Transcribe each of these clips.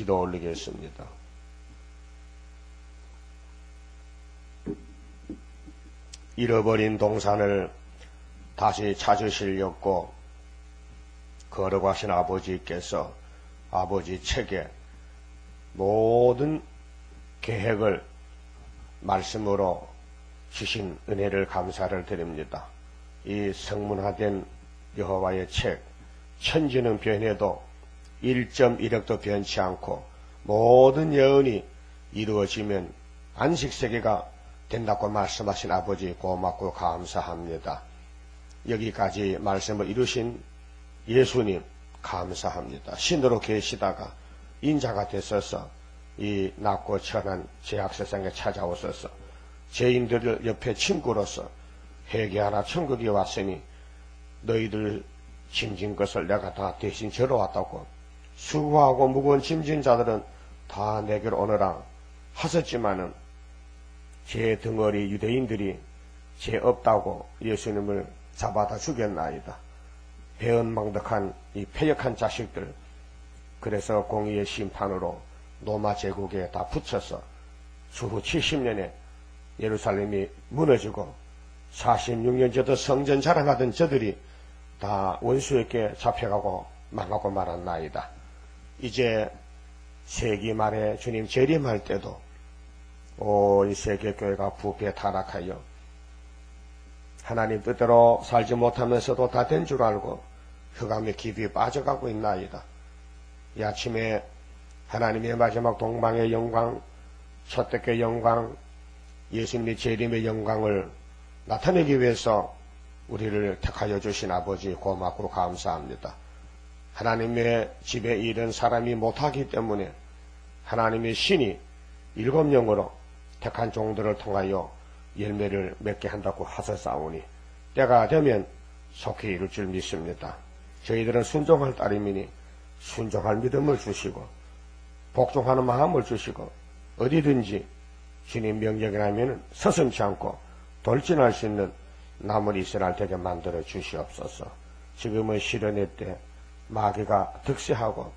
기도 올리겠습니다. 잃어버린 동산을 다시 찾으시려고 걸어가신 아버지께서 아버지 책에 모든 계획을 말씀으로 주신 은혜를 감사를 드립니다. 이 성문화된 여호와의 책, 천지는 변해도 1.1억도 변치 않고 모든 예언이 이루어지면 안식세계가 된다고 말씀하신 아버지 고맙고 감사합니다. 여기까지 말씀을 이루신 예수님 감사합니다. 신으로 계시다가 인자가 되셔서 이 낮고 천한 죄악 세상에 찾아오셔서 죄인들을 옆에 친구로서 회개하라 천국에 왔으니 너희들 짐진 것을 내가 다 대신 저러 왔다고 수고하고 무거운 짐진 자들은 다 내게로 오너라 하셨지만은 제 덩어리 유대인들이 죄 없다고 예수님을 잡아다 죽였나이다. 배은망덕한 이 패역한 자식들, 그래서 공의의 심판으로 로마 제국에 다 붙여서 추후 70년에 예루살렘이 무너지고 46년 전부터 성전 자랑하던 저들이 다 원수에게 잡혀가고 망하고 말았나이다. 이제 세기 말에 주님 재림할 때도 온 세계교회가 부패 타락하여 하나님 뜻대로 살지 못하면서도 다 된 줄 알고 흑암의 깊이 빠져가고 있나이다. 이 아침에 하나님의 마지막 동방의 영광, 첫대의 영광, 예수님의 재림의 영광을 나타내기 위해서 우리를 택하여 주신 아버지 고맙고 감사합니다. 하나님의 집에 일은 사람이 못하기 때문에 하나님의 신이 7영으로 택한 종들을 통하여 열매를 맺게 한다고 하셨사오니 때가 되면 속히 이룰 줄 믿습니다. 저희들은 순종할 따름이니 순종할 믿음을 주시고 복종하는 마음을 주시고 어디든지 주님 명령이라면 서슴지 않고 돌진할 수 있는 남은 이스라엘 되게 만들어 주시옵소서. 지금은 시련의 때 마귀가 득세하고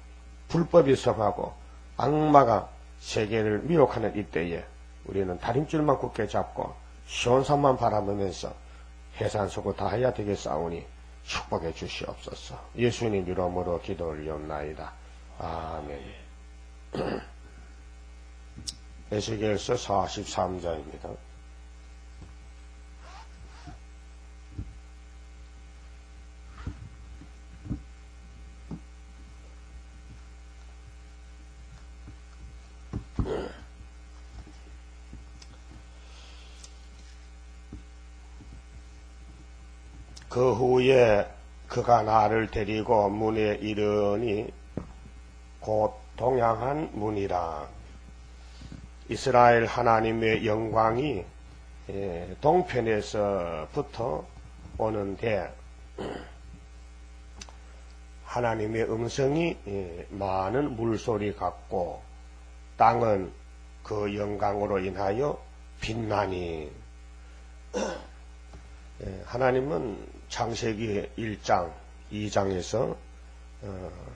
불법이 성하고 악마가 세계를 미혹하는 이때에 우리는 다림줄만 굳게 잡고 시온산만 바라보면서 해산수고 다해야 되겠사오니 축복해 주시옵소서. 예수님 이름으로 기도 올리옵나이다. 아멘. 에스겔서 43장입니다. 그 후에 그가 나를 데리고 문에 이르니 곧 동양한 문이라. 이스라엘 하나님의 영광이 동편에서부터 오는데 하나님의 음성이 많은 물소리 같고 땅은 그 영광으로 인하여 빛나니. 하나님은 창세기 1장, 2장에서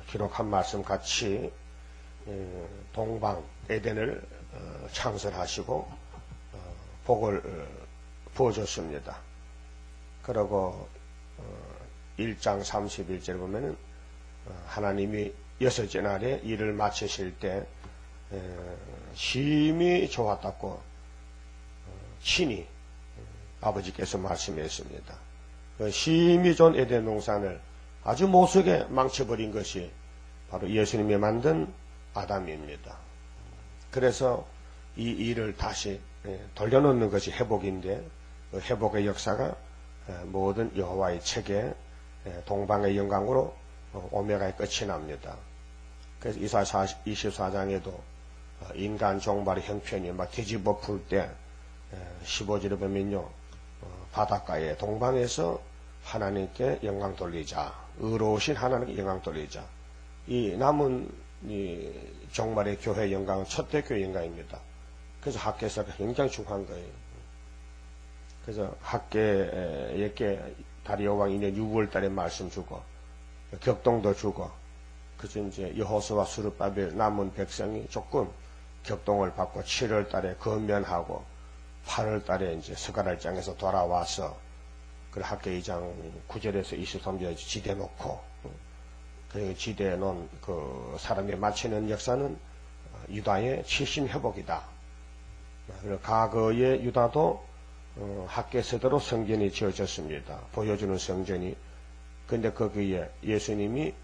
기록한 말씀 같이 동방 에덴을 창설하시고 복을 부어줬습니다. 그리고 1장 31절에 보면은 하나님이 6째 날에 일을 마치실 때 심히 좋았다고 친히 아버지께서 말씀했습니다. 그 심히 좋은 에덴 동산을 아주 못쓰게 망쳐버린 것이 바로 예수님이 만든 아담입니다. 그래서 이 일을 다시 돌려놓는 것이 회복인데 그 회복의 역사가 모든 여호와의 책에 동방의 영광으로 오메가의 끝이 납니다. 그래서 이사야 24장에도 인간 종말의 형편이 막 뒤집어 풀 때 15절에 보면요, 바닷가에 동방에서 하나님께 영광 돌리자, 의로우신 하나님께 영광 돌리자. 이 남은 이 종말의 교회 영광은 첫대 교회 영광입니다. 그래서 학계에서 굉장히 중요한 거예요. 그래서 학계에게 다리오 왕 2년 6월 달에 말씀 주고 격동도 주고 그저 이제 여호수아와 스룹바벨 남은 백성이 조금 격동을 받고 7월 달에 건면하고 8월 달에 이제 스가랴장에서 돌아와서 그 학계 2장 9절에서 23절 지대 놓고 그리고 지대에 놓은 그 사람이 마치는 역사는 유다의 치신 회복이다. 그리고 과거의 유다도 학계 세대로 성전이 지어졌습니다. 보여주는 성전이. 근데 거기에 예수님이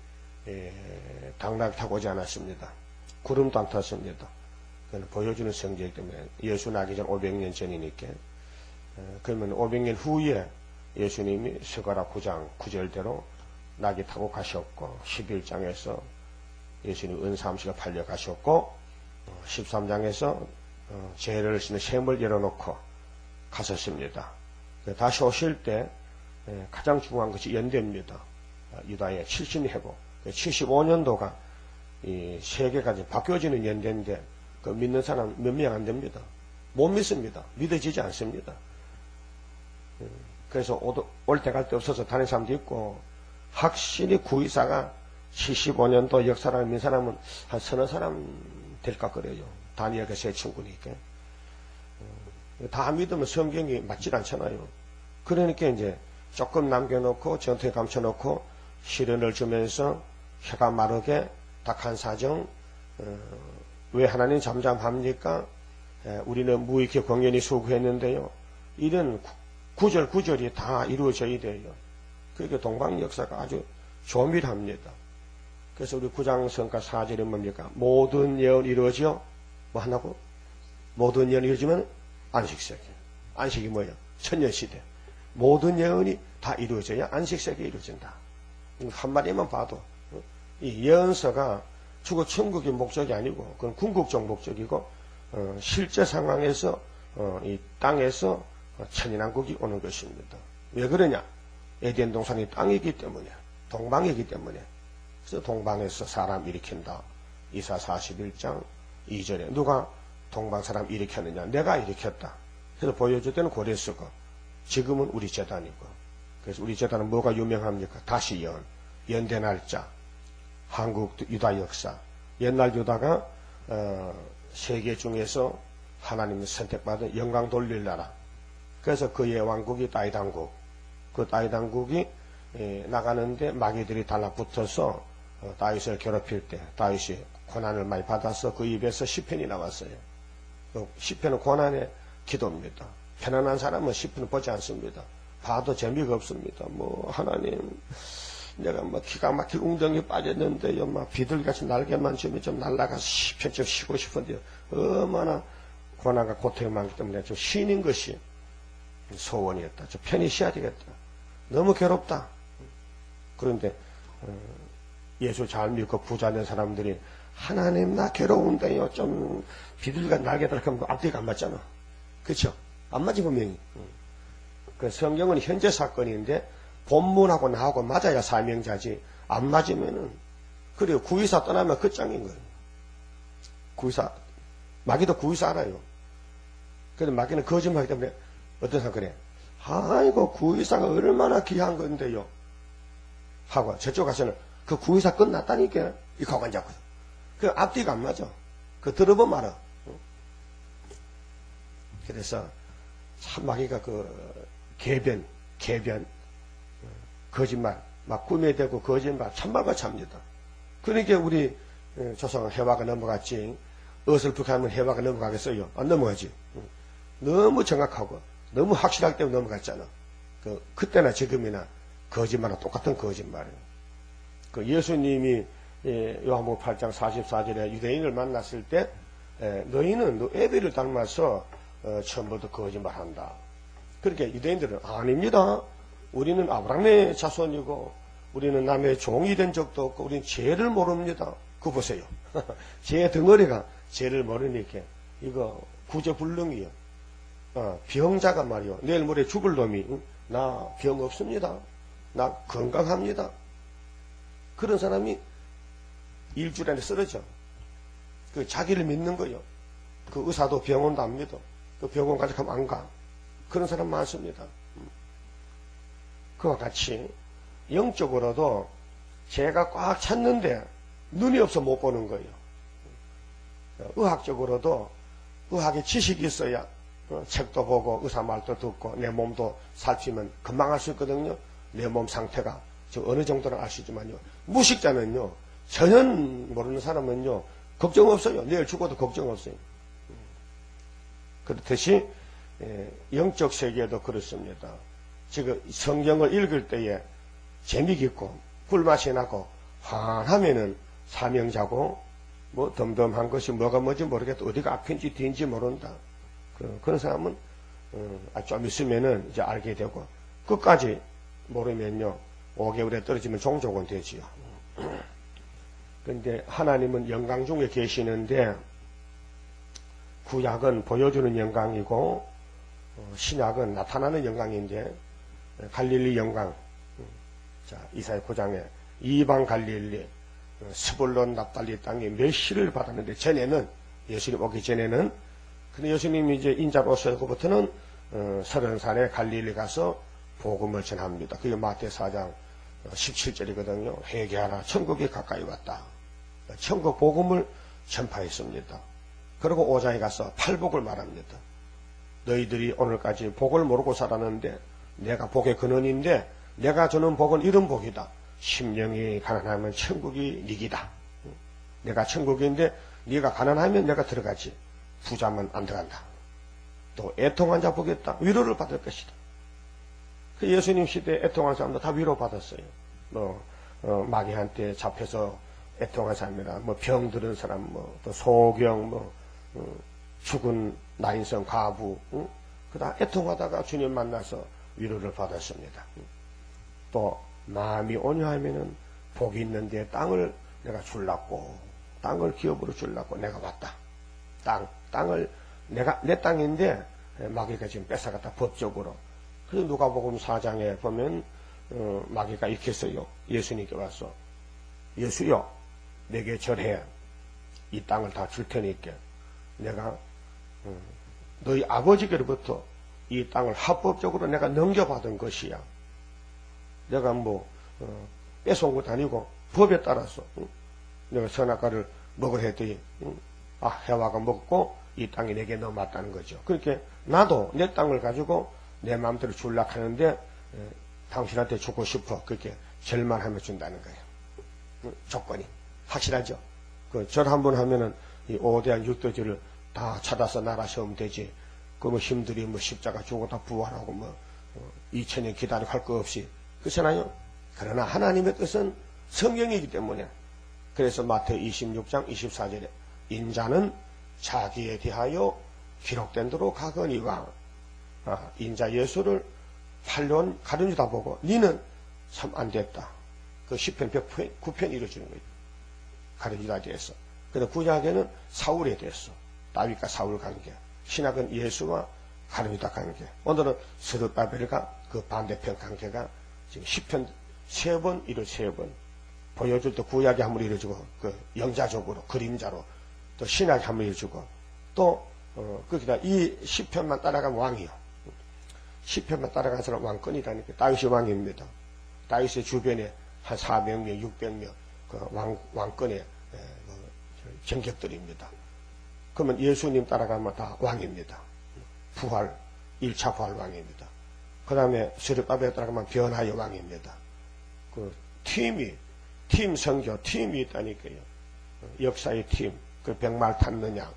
당나귀 타고 오지 않았습니다. 구름도 안 탔습니다. 그건 보여주는 성전이기 때문에 예수 나기 전 500년 전이니까. 그러면 500년 후에 예수님이 스가랴 9장 9절대로 나귀 타고 가셨고 11장에서 예수님 은사암시가 팔려 가셨고 13장에서 죄를 씻는 셈을 열어놓고 가셨습니다. 다시 오실 때 가장 중요한 것이 연대입니다. 유다의 70년 회복. 75년도가 이 세계가 이제 바뀌어지는 연대인데 그 믿는 사람 몇 명 안 됩니다. 못 믿습니다. 믿어지지 않습니다. 그래서 올 때 갈 데 없어서 다니는 사람도 있고 확실히 구의사가 75년도 역사를 믿는 사람은 한 서너 사람 될까 그래요. 다니엘과 세 친구니까. 다 믿으면 성경이 맞질 않잖아요. 그러니까 이제 조금 남겨놓고 전투에 감춰놓고 시련을 주면서 해가 마르게 닭한 사정 왜 하나님 잠잠합니까? 우리는 무익히 공연히 수고했는데요. 이런 구절구절이 다 이루어져야 돼요. 그러니까 동방 역사가 아주 조밀합니다. 그래서 우리 구장성가 4절에 뭡니까? 모든 예언 이루어져 뭐 하나고? 모든 예언 이루어지면 안식세계. 안식이 뭐예요? 천년시대. 모든 예언이 다 이루어져야 안식세계가 이루어진다. 한마디만 봐도 이 예언서가 죽어 천국의 목적이 아니고 그건 궁극적 목적이고 실제 상황에서 이 땅에서 천인왕국이 오는 것입니다. 왜 그러냐? 에덴 동산이 땅이기 때문에 동방이기 때문에 그래서 동방에서 사람 일으킨다. 이사 41장 2절에 누가 동방 사람 일으켰느냐? 내가 일으켰다. 그래서 보여줄 때는 고레스고 지금은 우리 제단이고 그래서 우리 제단은 뭐가 유명합니까? 다시 연대 날짜 한국 유다 역사 옛날 유다가 세계 중에서 하나님이 선택받은 영광 돌릴 나라 그래서 그의 왕국이 다윗왕국 그 다윗왕국이 나가는데 마귀들이 달라붙어서 다윗을 괴롭힐 때 다윗이 고난을 많이 받아서 그 입에서 시편이 나왔어요. 그 시편은 고난의 기도입니다. 편안한 사람은 시편을 보지 않습니다. 봐도 재미가 없습니다. 뭐 하나님 내가 뭐 기가 막히게 웅덩이 빠졌는데요. 막 비둘기같이 날개만 주면 좀 날아가서 시편 좀 쉬고 싶은데요. 얼마나 고난과 고통이 많기 때문에 좀 쉬는 것이 소원이었다. 좀 편히 쉬어야 되겠다. 너무 괴롭다. 그런데 예수 잘 믿고 부자 된 사람들이 하나님 나 괴로운데요. 좀 비둘기가 날개 달면 앞뒤가 안 맞잖아. 그렇죠? 안 맞지 분명히. 그 성경은 현재 사건인데 본문하고 나하고 맞아야 사명자지 안 맞으면은 그리고 구의사 떠나면 끝장인 거예요. 구의사 마귀도 구의사 알아요. 그래서 마귀는 거짓말하기 때문에 어떤 사람 그래. 아이고 구의사가 얼마나 귀한 건데요. 하고 저쪽 가서는 그 구의사 끝났다니까 이 가관 잡고 그 앞뒤가 안 맞아. 그 들어보면 알아. 그래서 참 마귀가 그 개변 거짓말 막 꿈에 대고 거짓말 참말과 참니다. 그러니까 우리 조상은 해화가 넘어갔지 어설프게 해화가 넘어가겠어요? 안 넘어가지. 너무 정확하고 너무 확실하기 때문에 넘어갔잖아. 그때나 지금이나 거짓말은 똑같은 거짓말이에요. 그 예수님이 요한복음 8장 44절에 유대인을 만났을 때 너희는 너 애비를 닮아서 처음부터 거짓말한다. 그렇게 유대인들은 아닙니다. 우리는 아브라함의 자손이고 우리는 남의 종이 된 적도 없고 우리는 죄를 모릅니다. 그거 보세요. 죄의 덩어리가 죄를 모르니까 이거 구제불능이요. 병자가 말이요. 내일 모레 죽을 놈이 나 병 없습니다. 나 건강합니다. 그런 사람이 일주일 안에 쓰러져. 그 자기를 믿는 거요. 그 의사도 병원도 안 믿어. 그 병원 가져가면 안 가. 그런 사람 많습니다. 그와 같이 영적으로도 죄가 꽉 찼는데 눈이 없어 못 보는 거예요. 의학적으로도 의학의 지식이 있어야 책도 보고 의사 말도 듣고 내 몸도 살피면 금방 알 수 있거든요. 내 몸 상태가 지금 어느 정도는 알 수 있지만요. 무식자는요, 전혀 모르는 사람은요, 걱정 없어요. 내일 죽어도 걱정 없어요. 그렇듯이 영적 세계도 그렇습니다. 지금 성경을 읽을 때에 재미있고 꿀맛이 나고 환하면은 사명자고 뭐 덤덤한 것이 뭐가 뭔지 모르겠다. 어디가 앞인지 뒤인지 모른다. 그런 사람은 좀 있으면은 이제 알게 되고 끝까지 모르면요 5개월에 떨어지면 종족은 되지요. 그런데 하나님은 영광 중에 계시는데 구약은 보여주는 영광이고 신약은 나타나는 영광인데 갈릴리 영광. 자, 이사야 9장에 이방 갈릴리 스불론 납달리 땅에 메시를 받았는데 전에는 예수님 오기 전에는 근데 예수님이 이제 인자로 오셔서부터는 30살에 갈릴리 가서 복음을 전합니다. 그게 마태 4장 17절이거든요. 회개하라 천국이 가까이 왔다. 천국 복음을 전파했습니다. 그리고 5장에 가서 팔복을 말합니다. 너희들이 오늘까지 복을 모르고 살았는데 내가 복의 근원인데 내가 주는 복은 이런 복이다. 심령이 가난하면 천국이 네 기다. 내가 천국인데 네가 가난하면 내가 들어가지. 부자면 안 들어간다. 또 애통한 자 보겠다. 위로를 받을 것이다. 그 예수님 시대에 애통한 사람도 다 위로받았어요. 마귀한테 잡혀서 애통한 사람이라 병 들은 사람 또 소경 죽은 나인성 과부 그다 애통하다가 주님 만나서 위로를 받았습니다. 또 마음이 온유하면은 복이 있는데 땅을 내가 줄라고 땅을 기업으로 줄라고 내가 왔다. 땅을 내가 내 땅인데 마귀가 지금 뺏어갔다 법적으로. 그래서 누가복음 4장에 보면 마귀가 이렇게 했어요. 예수님께 와서 예수여 내게 절해 이 땅을 다 줄 테니까 내가 너희 아버지께로부터 이 땅을 합법적으로 내가 넘겨받은 것이야. 내가 뺏어온 것도 아니고 법에 따라서 내가 선악과를 먹으라 했더니 해와가 먹고 이 땅이 내게 넘어왔다는 거죠. 그렇게 나도 내 땅을 가지고 내 마음대로 줄라 하는데 당신한테 주고 싶어. 그렇게 절만 하면 준다는 거예요. 조건이 확실하죠. 그 절 한번 하면은 이 5대한 6도절을 다 찾아서 나라 세우면 되지. 그 힘들이 십자가 주고 다 부활하고 2000년 기다리고 할 거 없이 그렇잖아요. 그러나 하나님의 뜻은 성경이기 때문에 그래서 마태 26장 24절에 인자는 자기에 대하여 기록된 대로 가거니와 인자 예수를 8년 가룟유다 보고 니는 참 안 됐다. 그 10편 109편 이루어지는 거예요. 가룟유다에 대해서. 그런데 구약에는 사울에 대해서 다윗과 사울 관계, 신약은 예수와 가룟유다 관계. 오늘은 스룹바벨과 그 반대편 관계가 지금 10편 3번 이루 3번 보여줄 때 구약이 한 번 이루어지고 그 영자적으로 그림자로 또 신약이 한 번 이루어지고 또 거기다 이 10편만 따라가면 왕이요. 10편만 따라가는 사람 왕권이라니까. 다윗이 왕입니다. 다윗의 주변에 한 400명, 600명 그 왕권의 정격들입니다. 그러면 예수님 따라가면 다 왕입니다. 부활, 1차 부활 왕입니다. 그 다음에 스룹바벨 따라가면 변화의 왕입니다. 그 팀 선교, 팀이 있다니까요. 역사의 팀, 그 백말 탔느냐,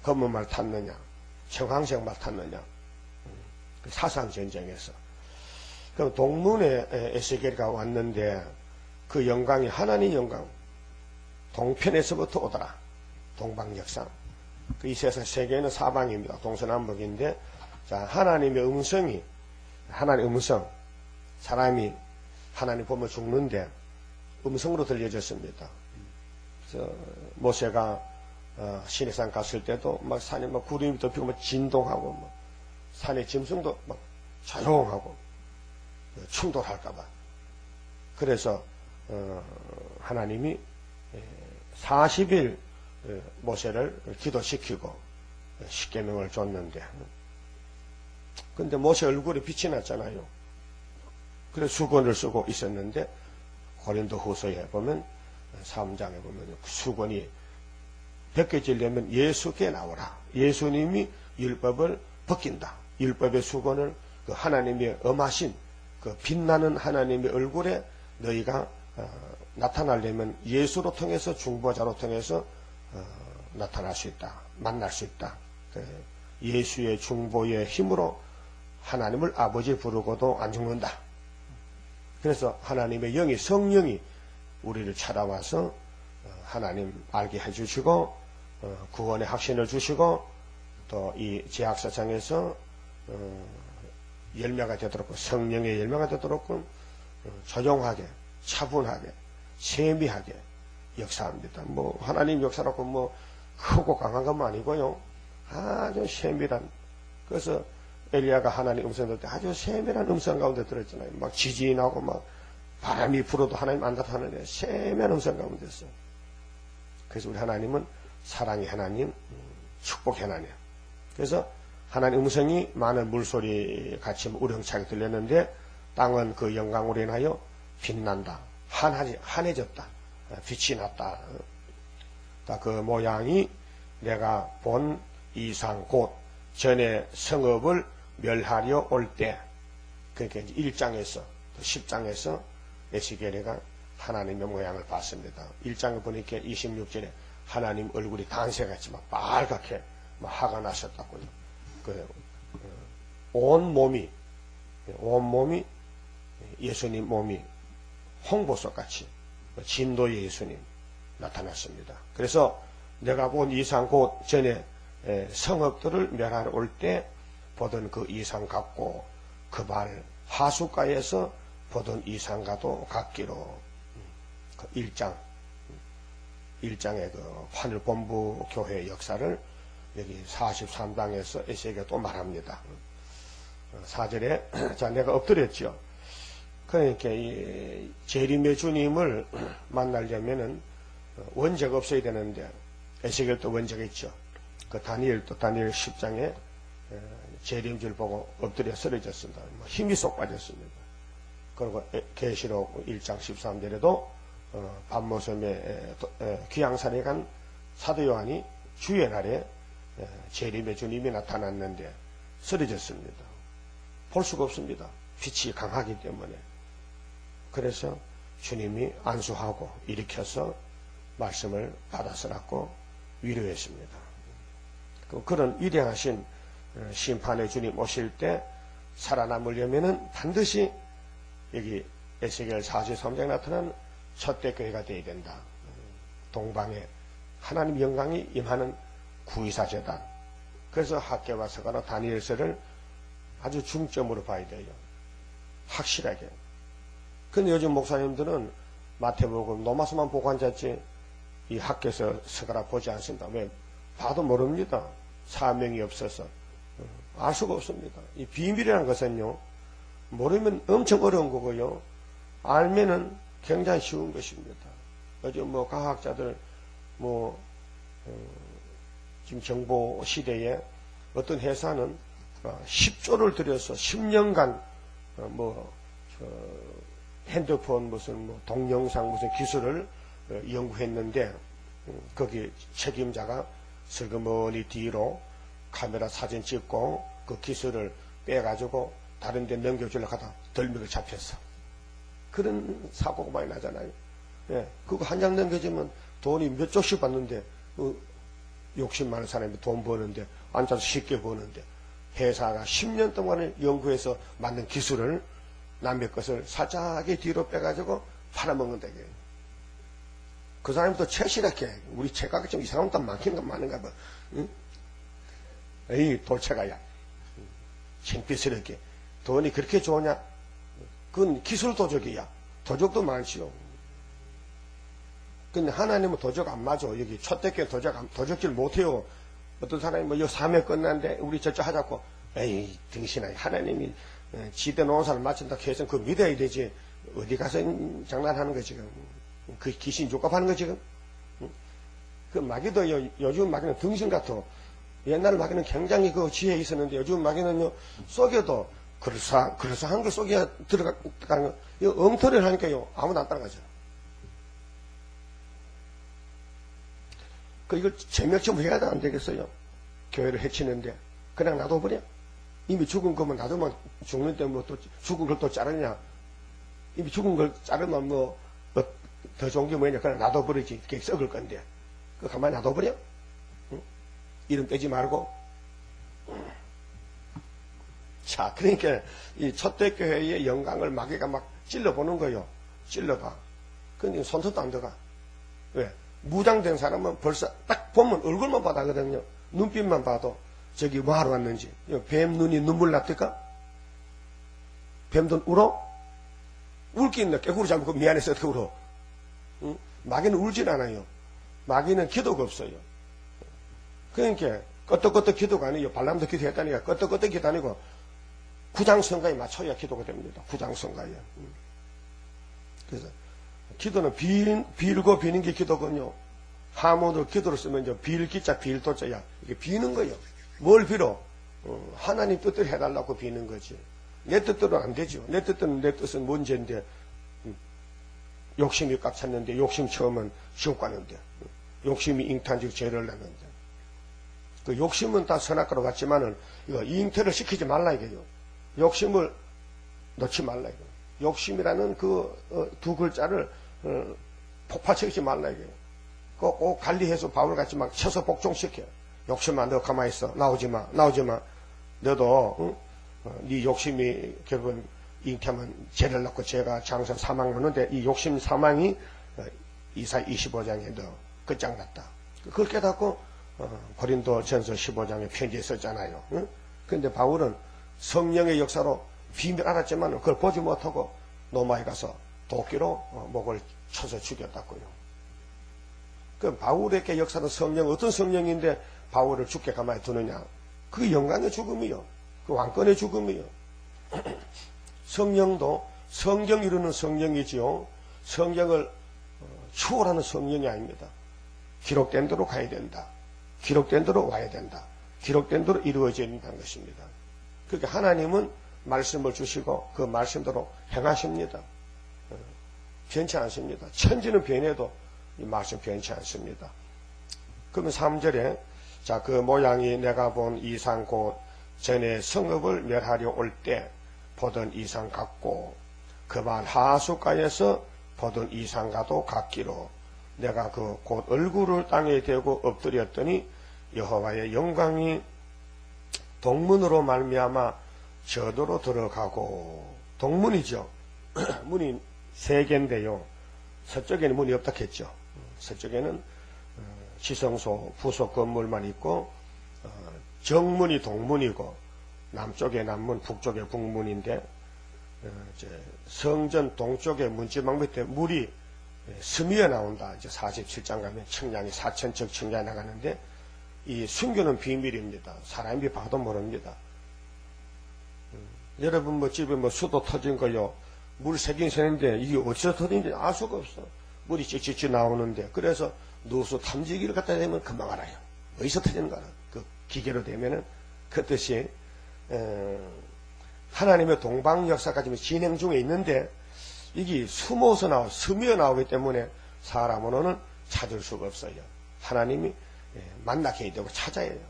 검은말 탔느냐, 청황색말 탔느냐, 그 사상전쟁에서. 그럼 동문에 에스겔가 왔는데 그 영광이 하나님 영광, 동편에서부터 오더라. 동방역상. 그 이 세상 세계는 사방입니다. 동서남북인데, 자, 하나님의 음성이, 하나님의 음성, 사람이 하나님 보면 죽는데 음성으로 들려졌습니다. 그래서 모세가 시내산 갔을 때도 막 산에 막 구름이 덮이고 막 진동하고 막 산의 짐승도 막 조용하고 충돌할까봐. 그래서 하나님이 40일 모세를 기도시키고 십계명을 줬는데, 근데 모세 얼굴에 빛이 났잖아요. 그래서 수건을 쓰고 있었는데 고린도 후서에 보면 3장에 보면 수건이 벗겨지려면 예수께 나오라. 예수님이 율법을 벗긴다. 율법의 수건을 그 하나님의 엄하신 그 빛나는 하나님의 얼굴에 너희가 나타나려면 예수로 통해서 중보자로 통해서 나타날 수 있다. 만날 수 있다. 예수의 중보의 힘으로 하나님을 아버지 부르고도 안 죽는다. 그래서 하나님의 영이 성령이 우리를 찾아와서 하나님 알게 해주시고 구원의 확신을 주시고 또 이 제약사상에서 열매가 되도록 성령의 열매가 되도록 조용하게 차분하게 세미하게 역사합니다. 뭐 하나님 역사라고 뭐 크고 강한 것만 아니고요. 아주 세밀한. 그래서 엘리야가 하나님 음성 들을 때 아주 세밀한 음성 가운데 들었잖아요. 막 지진이 나고 막 바람이 불어도 하나님 안 나타나는데 세밀한 음성 가운데 있어요. 그래서 우리 하나님은 사랑의 하나님, 축복의 하나님. 그래서 하나님 음성이 많은 물소리 같이 우렁차게 들렸는데 땅은 그 영광으로 인하여 빛난다. 환해졌다. 빛이 났다. 그 모양이 내가 본 이상 곧 전에 성읍을 멸하려 올 때, 그러니까 이제 1장에서 10장에서 에스겔이가 하나님의 모양을 봤습니다. 1장에 보니까 26절에 하나님 얼굴이 단새같이 막 빨갛게 막 화가 나셨다고요. 온 몸이 예수님 몸이 홍보석같이 진도의 예수님 나타났습니다. 그래서 내가 본 이상 곧 전에 성읍들을 멸하러 올 때 보던 그 이상 같고 그 발 하숫가에서 보던 이상과도 같기로. 그 1장의 그 하늘본부 교회의 역사를 여기 43장에서 에스겔이 또 말합니다. 4절에 자 내가 엎드렸죠. 그러니까 이 재림의 주님을 만나려면은 원죄가 없어야 되는데 에스겔도 원죄가 있죠. 그 다니엘 10장에 재림줄 보고 엎드려 쓰러졌습니다. 힘이 쏙 빠졌습니다. 그리고 계시록 1장 13절에도 밤모섬에 귀양산에 간 사도 요한이 주의 날에 재림의 주님이 나타났는데 쓰러졌습니다. 볼 수가 없습니다. 빛이 강하기 때문에. 그래서 주님이 안수하고 일으켜서 말씀을 받아서라고 위로했습니다. 그런 위대하신 심판의 주님 오실 때 살아남으려면은 반드시 여기 에스겔 43장에 나타난 첫대 교회가 되어야 된다. 동방에 하나님 영광이 임하는 구의사 재단. 그래서 학계와 서가나 다니엘서를 아주 중점으로 봐야 돼요. 확실하게. 근데 요즘 목사님들은 마태복음 노마서만 보고 앉았지 이 학계서 서가나 보지 않습니다. 왜? 봐도 모릅니다. 사명이 없어서. 알 수가 없습니다. 이 비밀이라는 것은요, 모르면 엄청 어려운 거고요, 알면은 굉장히 쉬운 것입니다. 요즘 뭐 과학자들, 지금 정보 시대에 어떤 회사는 10조를 들여서 10년간 핸드폰 무슨 동영상 무슨 기술을 연구했는데 거기 책임자가 슬그머니 뒤로 카메라 사진 찍고 그 기술을 빼가지고 다른 데 넘겨주려고 하다 덜미를 잡혔어. 그런 사고가 많이 나잖아요. 예, 그거 한 장 넘겨주면 돈이 몇 조씩 받는데 욕심 많은 사람이 돈 버는데 앉아서 쉽게 버는데 회사가 10년 동안을 연구해서 만든 기술을 남의 것을 살짝이 뒤로 빼가지고 팔아먹는다. 그 사람이 또 최실하게 우리 체가가 좀 이상한 것도 많은가 봐. 응? 에이 돌체가야. 창피스럽게 돈이 그렇게 좋으냐? 그건 기술 도적이야. 도적도 많지요. 근데 하나님은 도적 안 맞아. 여기 초대교회 도적질 못해요. 어떤 사람이 뭐, 요 사명 끝났는데, 우리 저쪽 하자고, 에이, 등신아, 하나님이 지대 놓은 사람 맞춘다 해서 그거 믿어야 되지. 어디 가서 장난하는 거 지금. 그 귀신 족갑하는 거 지금. 그 마귀도 요즘 마귀는 등신 같아. 옛날 마귀는 굉장히 그 지혜에 있었는데, 요즘 마귀는요, 속여도, 그럴싸한 걸 속여 들어가는 거, 이거 엉터리를 하니까요, 아무도 안 따라가죠. 이걸 제명 좀 해야 안 되겠어요? 교회를 해치는데. 그냥 놔둬버려? 이미 죽은 거면 놔두면 죽는데 뭐 또 죽은 걸 또 자르냐? 이미 죽은 걸 자르면 더 좋은 게 뭐냐? 그냥 놔둬버리지. 그게 썩을 건데. 그거 가만히 놔둬버려? 응? 이름 빼지 말고. 자, 그러니까 이 초대교회의 영광을 마귀가 막 찔러보는 거요. 찔러봐. 근데 손톱도 안 들어가. 왜? 무장된 사람은 벌써 딱 보면 얼굴만 봐도 하거든요. 눈빛만 봐도 저기 뭐 하러 왔는지. 뱀 눈이 눈물 났을까? 뱀도 울어? 울기 있나? 깨구리 잡고 미안해서 어떻게 울어? 응? 마귀는 울질 않아요. 마귀는 기도가 없어요. 그러니까 끄떡끄떡 기도가 아니에요. 발람도 기도했다니까 끄떡끄떡 기도 아니고 구장성가에 맞춰야 기도가 됩니다. 구장성가에. 그래서 기도는 빌고 비는 게 기도거든요. 하모도 기도를 쓰면 이제 빌기자 빌도자야. 이게 비는 거예요. 뭘 빌어? 하나님 뜻대로 해달라고 비는 거지. 내 뜻대로 안 되죠. 내 뜻은 문제인데 욕심이 꽉 찼는데 욕심 처음은 지옥 가는데 욕심이 잉태한지고 죄를 내는데 그 욕심은 다 선악과로 갔지만은 이거 잉태를 시키지 말라 이게요. 욕심을 넣지 말라 이거. 욕심이라는 그 두 글자를 폭발시키지 말라 이게요. 꼭 관리해서 바울같이 막 쳐서 복종시켜. 욕심만 너 가만히 있어. 나오지 마. 너도 네 욕심이 결국은 잉태하면 죄를 넣고 죄가 장서 사망 하는데 이 욕심 사망이 이사야 25장에 너 끝장났다. 그걸 깨닫고 고린도 전서 15장에 편지에 썼잖아요. 그런데 바울은 성령의 역사로 비밀 알았지만 그걸 보지 못하고 로마에 가서 도끼로 목을 쳐서 죽였다고요. 그 바울의 역사는 성령 어떤 성령인데 바울을 죽게 가만히 두느냐? 그 영광의 죽음이요. 그 왕권의 죽음이요. 성령도 성경 이루는 성령이지요. 성경을 추월하는 성령이 아닙니다. 기록된 대로 가야 된다. 기록된 대로 와야 된다. 기록된 대로 이루어져야 된다는 것입니다. 그러니까 하나님은 말씀을 주시고 그 말씀대로 행하십니다. 변치 않습니다. 천지는 변해도 이 말씀 변치 않습니다. 그러면 3절에 자, 그 모양이 내가 본 이상 곧 전에 성읍을 멸하려 올 때 보던 이상 같고 그만 하숫가에서 보던 이상과도 같기로 내가 그 곧 얼굴을 땅에 대고 엎드렸더니 여호와의 영광이 동문으로 말미암아 저도로 들어가고 동문이죠. 문이 3개인데요. 서쪽에는 문이 없다 했죠. 서쪽에는 지성소 부속 건물만 있고 정문이 동문이고 남쪽에 남문 북쪽에 북문인데 성전 동쪽에 문지방 밑에 물이 스미어 나온다. 이제 47장 가면 청량이 4,000척 청량이 나가는데 이 순교는 비밀입니다. 사람이 봐도 모릅니다. 여러분 뭐 집에 뭐 수도 터진 거요. 물 새긴 새는데 이게 어디서 터진지 알 수가 없어. 물이 찌찌찌 나오는데 그래서 누수 탐지기를 갖다 대면 금방 알아요. 어디서 터지는가. 그 기계로 되면은 그것이 하나님의 동방 역사가 지금 진행 중에 있는데 이게 숨어서 스며 나오기 때문에 사람으로는 찾을 수가 없어요. 하나님이 만나게 해야 되고 찾아야 해요.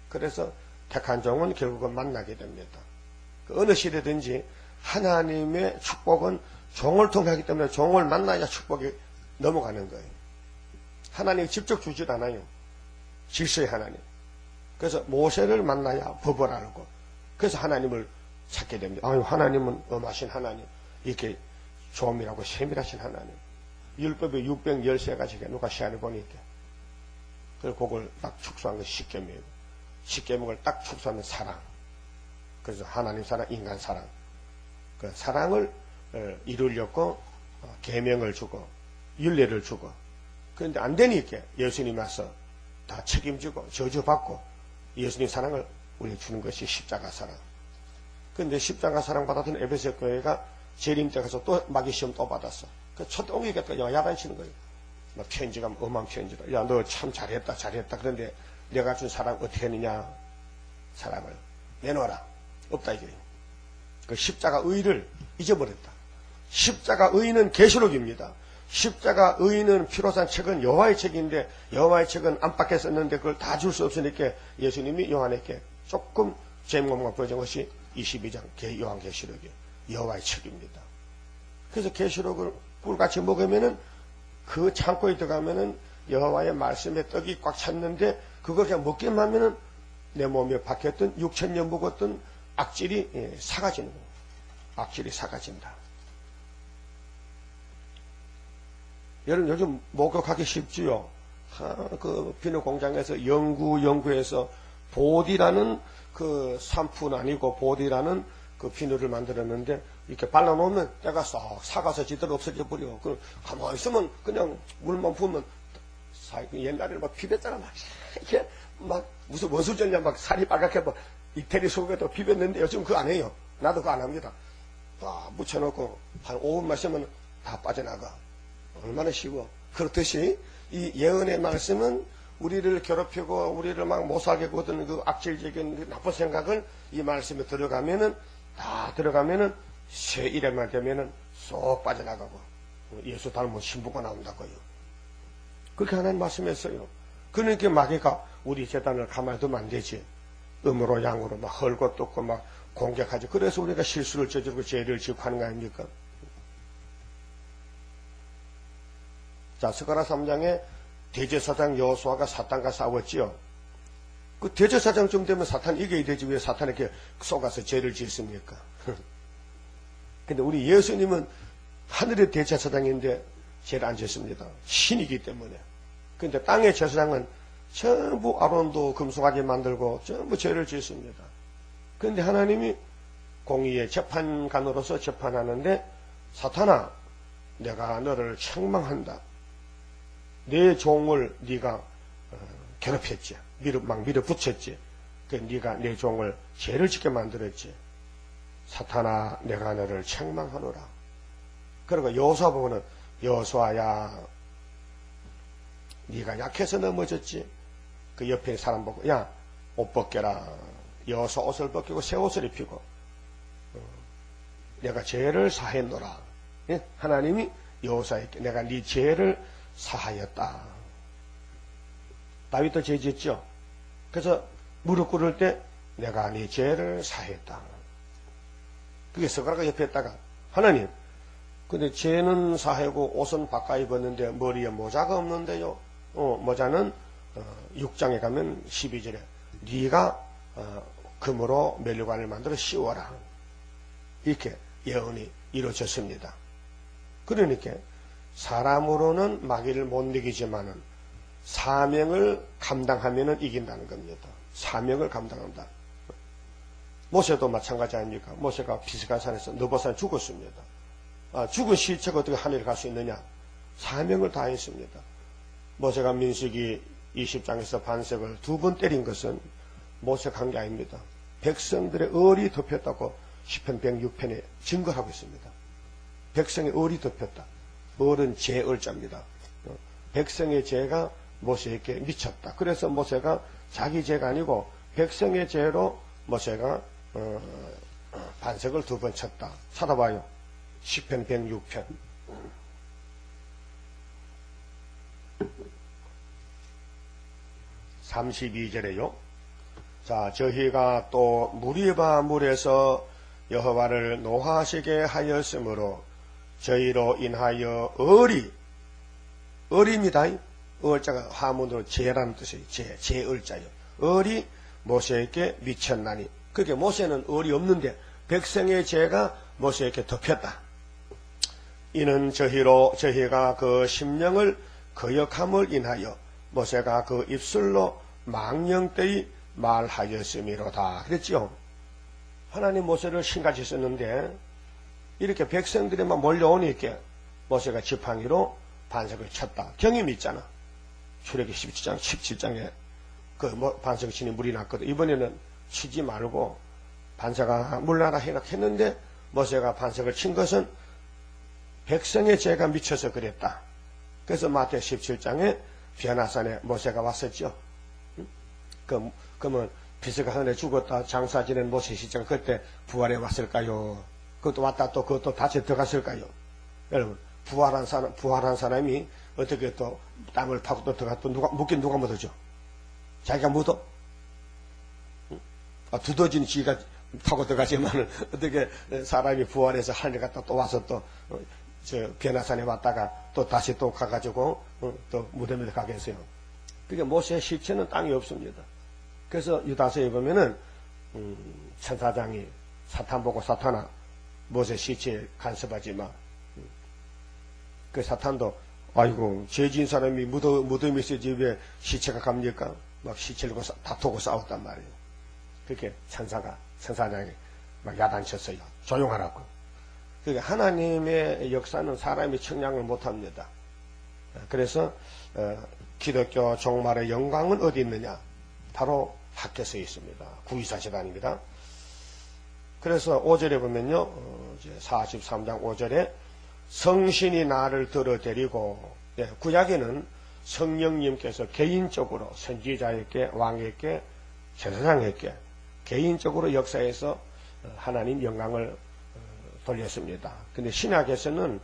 그래서 택한 종은 결국은 만나게 됩니다. 그 어느 시대든지 하나님의 축복은 종을 통해 하기 때문에 종을 만나야 축복이 넘어가는 거예요. 하나님이 직접 주질 않아요. 질서의 하나님. 그래서 모세를 만나야 법을 알고 그래서 하나님을 찾게 됩니다. 아유, 하나님은 엄하신 하나님. 이렇게 조밀하고 세밀하신 하나님. 율법에 613가지가 누가 시안을 보니까. 그리고 그걸 딱 축소한 것이 십계명이고 십계명을 딱 축소하면 사랑. 그래서 하나님 사랑, 인간 사랑. 그 사랑을 이루려고 계명을 주고 율례를 주고 그런데 안 되니까 예수님 와서 다 책임지고 저주받고 예수님 사랑을 우리 주는 것이 십자가 사랑. 그런데 십자가 사랑 받았던 에베소 교회가 재림 때 가서 또 마귀 시험 또 받았어. 그 첫 오기겠다 야단치는 거예요. 막 편지가 엄한 편지로. 야, 너 참 잘했다. 그런데 내가 준 사랑 어떻게 했느냐? 사랑을 내놓아라. 없다 이거예요. 그 십자가 의를 잊어버렸다. 십자가 의는 계시록입니다. 십자가 의인은 피로 산 책은 여호와의 책인데 여호와의 책은 안팎에 썼는데 그걸 다 줄 수 없으니까 예수님이 요한에게 조금 제목만 보여준 것이 22장 요한계시록이에요. 여호와의 책입니다. 그래서 계시록을 꿀같이 먹으면은 그 창고에 들어가면은 여호와의 말씀에 떡이 꽉 찼는데 그걸 그냥 먹기만 하면은 내 몸에 박혔던 6,000년 묵었던 악질이 사가지는 거예요. 악질이 사가진다. 여러분 요즘 목욕하기 쉽지요. 그 비누 공장에서 연구해서 보디라는 그 샴푸는 아니고 보디라는 그 비누를 만들었는데 이렇게 발라놓으면 때가 싹 사가서 지대로 없어져 버려. 그 가만히 있으면 그냥 물만 부으면 옛날에는 막 비볐잖아. 막 이렇게 막 무슨 원수전냐 막 살이 빨갛게 막 이태리 속에도 비볐는데 요즘 그거 안 해요. 나도 그거 안 합니다. 딱 묻혀놓고 한 5분만 있으면 다 빠져나가. 얼마나 쉬워. 그렇듯이 이 예언의 말씀은 우리를 괴롭히고 우리를 막 못살게 거두는 그 악질적인 그 나쁜 생각을 이 말씀에 들어가면은 다 들어가면은 새 일에만 되면은 쏙 빠져나가고 예수 닮은 신부가 나온다고요. 그렇게 하나님 말씀했어요. 그러니까 마귀가 우리 재단을 가만히 두면 안 되지. 음으로 양으로 막 헐고 뜯고 막 공격하지. 그래서 우리가 실수를 저지르고 죄를 지고 하는 거 아닙니까? 자, 스가랴 3장에 대제사장 여호수아가 사탄과 싸웠지요. 그 대제사장쯤 되면 사탄 이겨야 되지 왜 사탄에게 속아서 죄를 지었습니까? 근데 우리 예수님은 하늘의 대제사장인데 죄를 안 지었습니다. 신이기 때문에. 근데 땅의 제사장은 전부 아론도 금송아지 만들고 전부 죄를 지었습니다. 그런데 하나님이 공의의 재판관으로서 재판하는데 사탄아 내가 너를 책망한다. 내 종을 네가 괴롭혔지. 막 밀어붙였지. 그 네가 내 종을 죄를 짓게 만들었지. 사탄아 내가 너를 책망하노라. 그리고 여호수아 보고는 여호수아야 네가 약해서 넘어졌지. 그 옆에 사람 보고 야 옷 벗겨라. 여호수아 옷을 벗기고 새 옷을 입히고 내가 죄를 사했노라. 예? 하나님이 여호수아에게 내가 네 죄를 사하였다. 다윗도 죄 짓죠. 그래서 무릎 꿇을 때 내가 네 죄를 사했다. 그게 스가랴가 옆에 있다가 하나님 근데 죄는 사하고 옷은 바꿔 입었는데 머리에 모자가 없는데요. 모자는 6장에 가면 12절에 네가 금으로 멜류관을 만들어 씌워라. 이렇게 예언이 이루어졌습니다. 그러니까 사람으로는 마귀를 못 이기지만은 사명을 감당하면은 이긴다는 겁니다. 사명을 감당한다. 모세도 마찬가지 아닙니까? 모세가 비스가산에서 느보산에 죽었습니다. 죽은 시체가 어떻게 하늘에 갈 수 있느냐? 사명을 다했습니다. 모세가 민수기 20장에서 반석을 2번 때린 것은 모세가 한 게 아닙니다. 백성들의 얼이 덮였다고 시편 106편에 증거하고 있습니다. 백성의 얼이 덮였다. 얼은 죄얼자입니다. 백성의 죄가 모세에게 미쳤다. 그래서 모세가 자기 죄가 아니고 백성의 죄로 모세가 반석을 2번 쳤다. 찾아봐요. 시편 106편. 32절에요. 자, 저희가 또 무리바 물에서 여호와를 노하시게 하였으므로 저희로 인하여 얼입니다. 얼자가 하문으로 죄라는 뜻이에요. 죄얼자요. 얼이 모세에게 미쳤나니. 그렇게 모세는 얼이 없는데 백성의 죄가 모세에게 덮였다. 이는 저희가 그 심령을 거역함을 인하여 모세가 그 입술로 망령되이 말하였음이로다. 그랬지요. 하나님 모세를 신같이 썼는데 이렇게 백성들에만 몰려오니까 모세가 지팡이로 반석을 쳤다. 경임이 있잖아. 출애굽기 17장에 그 반석을 치니 물이 났거든. 이번에는 치지 말고 반석아 물나라 생각했는데 모세가 반석을 친 것은 백성의 죄가 미쳐서 그랬다. 그래서 마태 17장에 변화산에 모세가 왔었죠. 그러면 비스가 하늘에 죽었다 장사 지낸 모세 시장 그때 부활해 왔을까요? 그것도 왔다 또 그것도 다시 들어갔을까요? 여러분 부활한 사람이 어떻게 또 땅을 파고 또 들어가 또 누가 묻어줘? 자기가 묻어? 두더지는 지가 파고 들어가지만은 어떻게 사람이 부활해서 하늘 갔다 또 와서 또 변화산에 왔다가 또 다시 또 가가지고 또 무덤에 가겠어요. 그게 모세의 시체는 땅이 없습니다. 그래서 유다서에 보면은 천사장이 사탄 보고 사탄아 모세 시체에 간섭하지 마. 그 사탄도 아이고 죄진 사람이 무덤에 있어야지 왜 시체가 갑니까? 막 시체를 다투고 싸웠단 말이에요. 그렇게 천사장이 막 야단쳤어요. 조용하라고. 그러니까 하나님의 역사는 사람이 청량을 못합니다. 그래서 기독교 종말의 영광은 어디 있느냐? 바로 밖에 서 있습니다. 구이사시단입니다. 그래서 5절에 보면요, 43장 5절에 성신이 나를 들어 데리고, 구약에는 성령님께서 개인적으로 선지자에게, 왕에게, 제사장에게 개인적으로 역사해서 하나님 영광을 돌렸습니다. 근데 신약에서는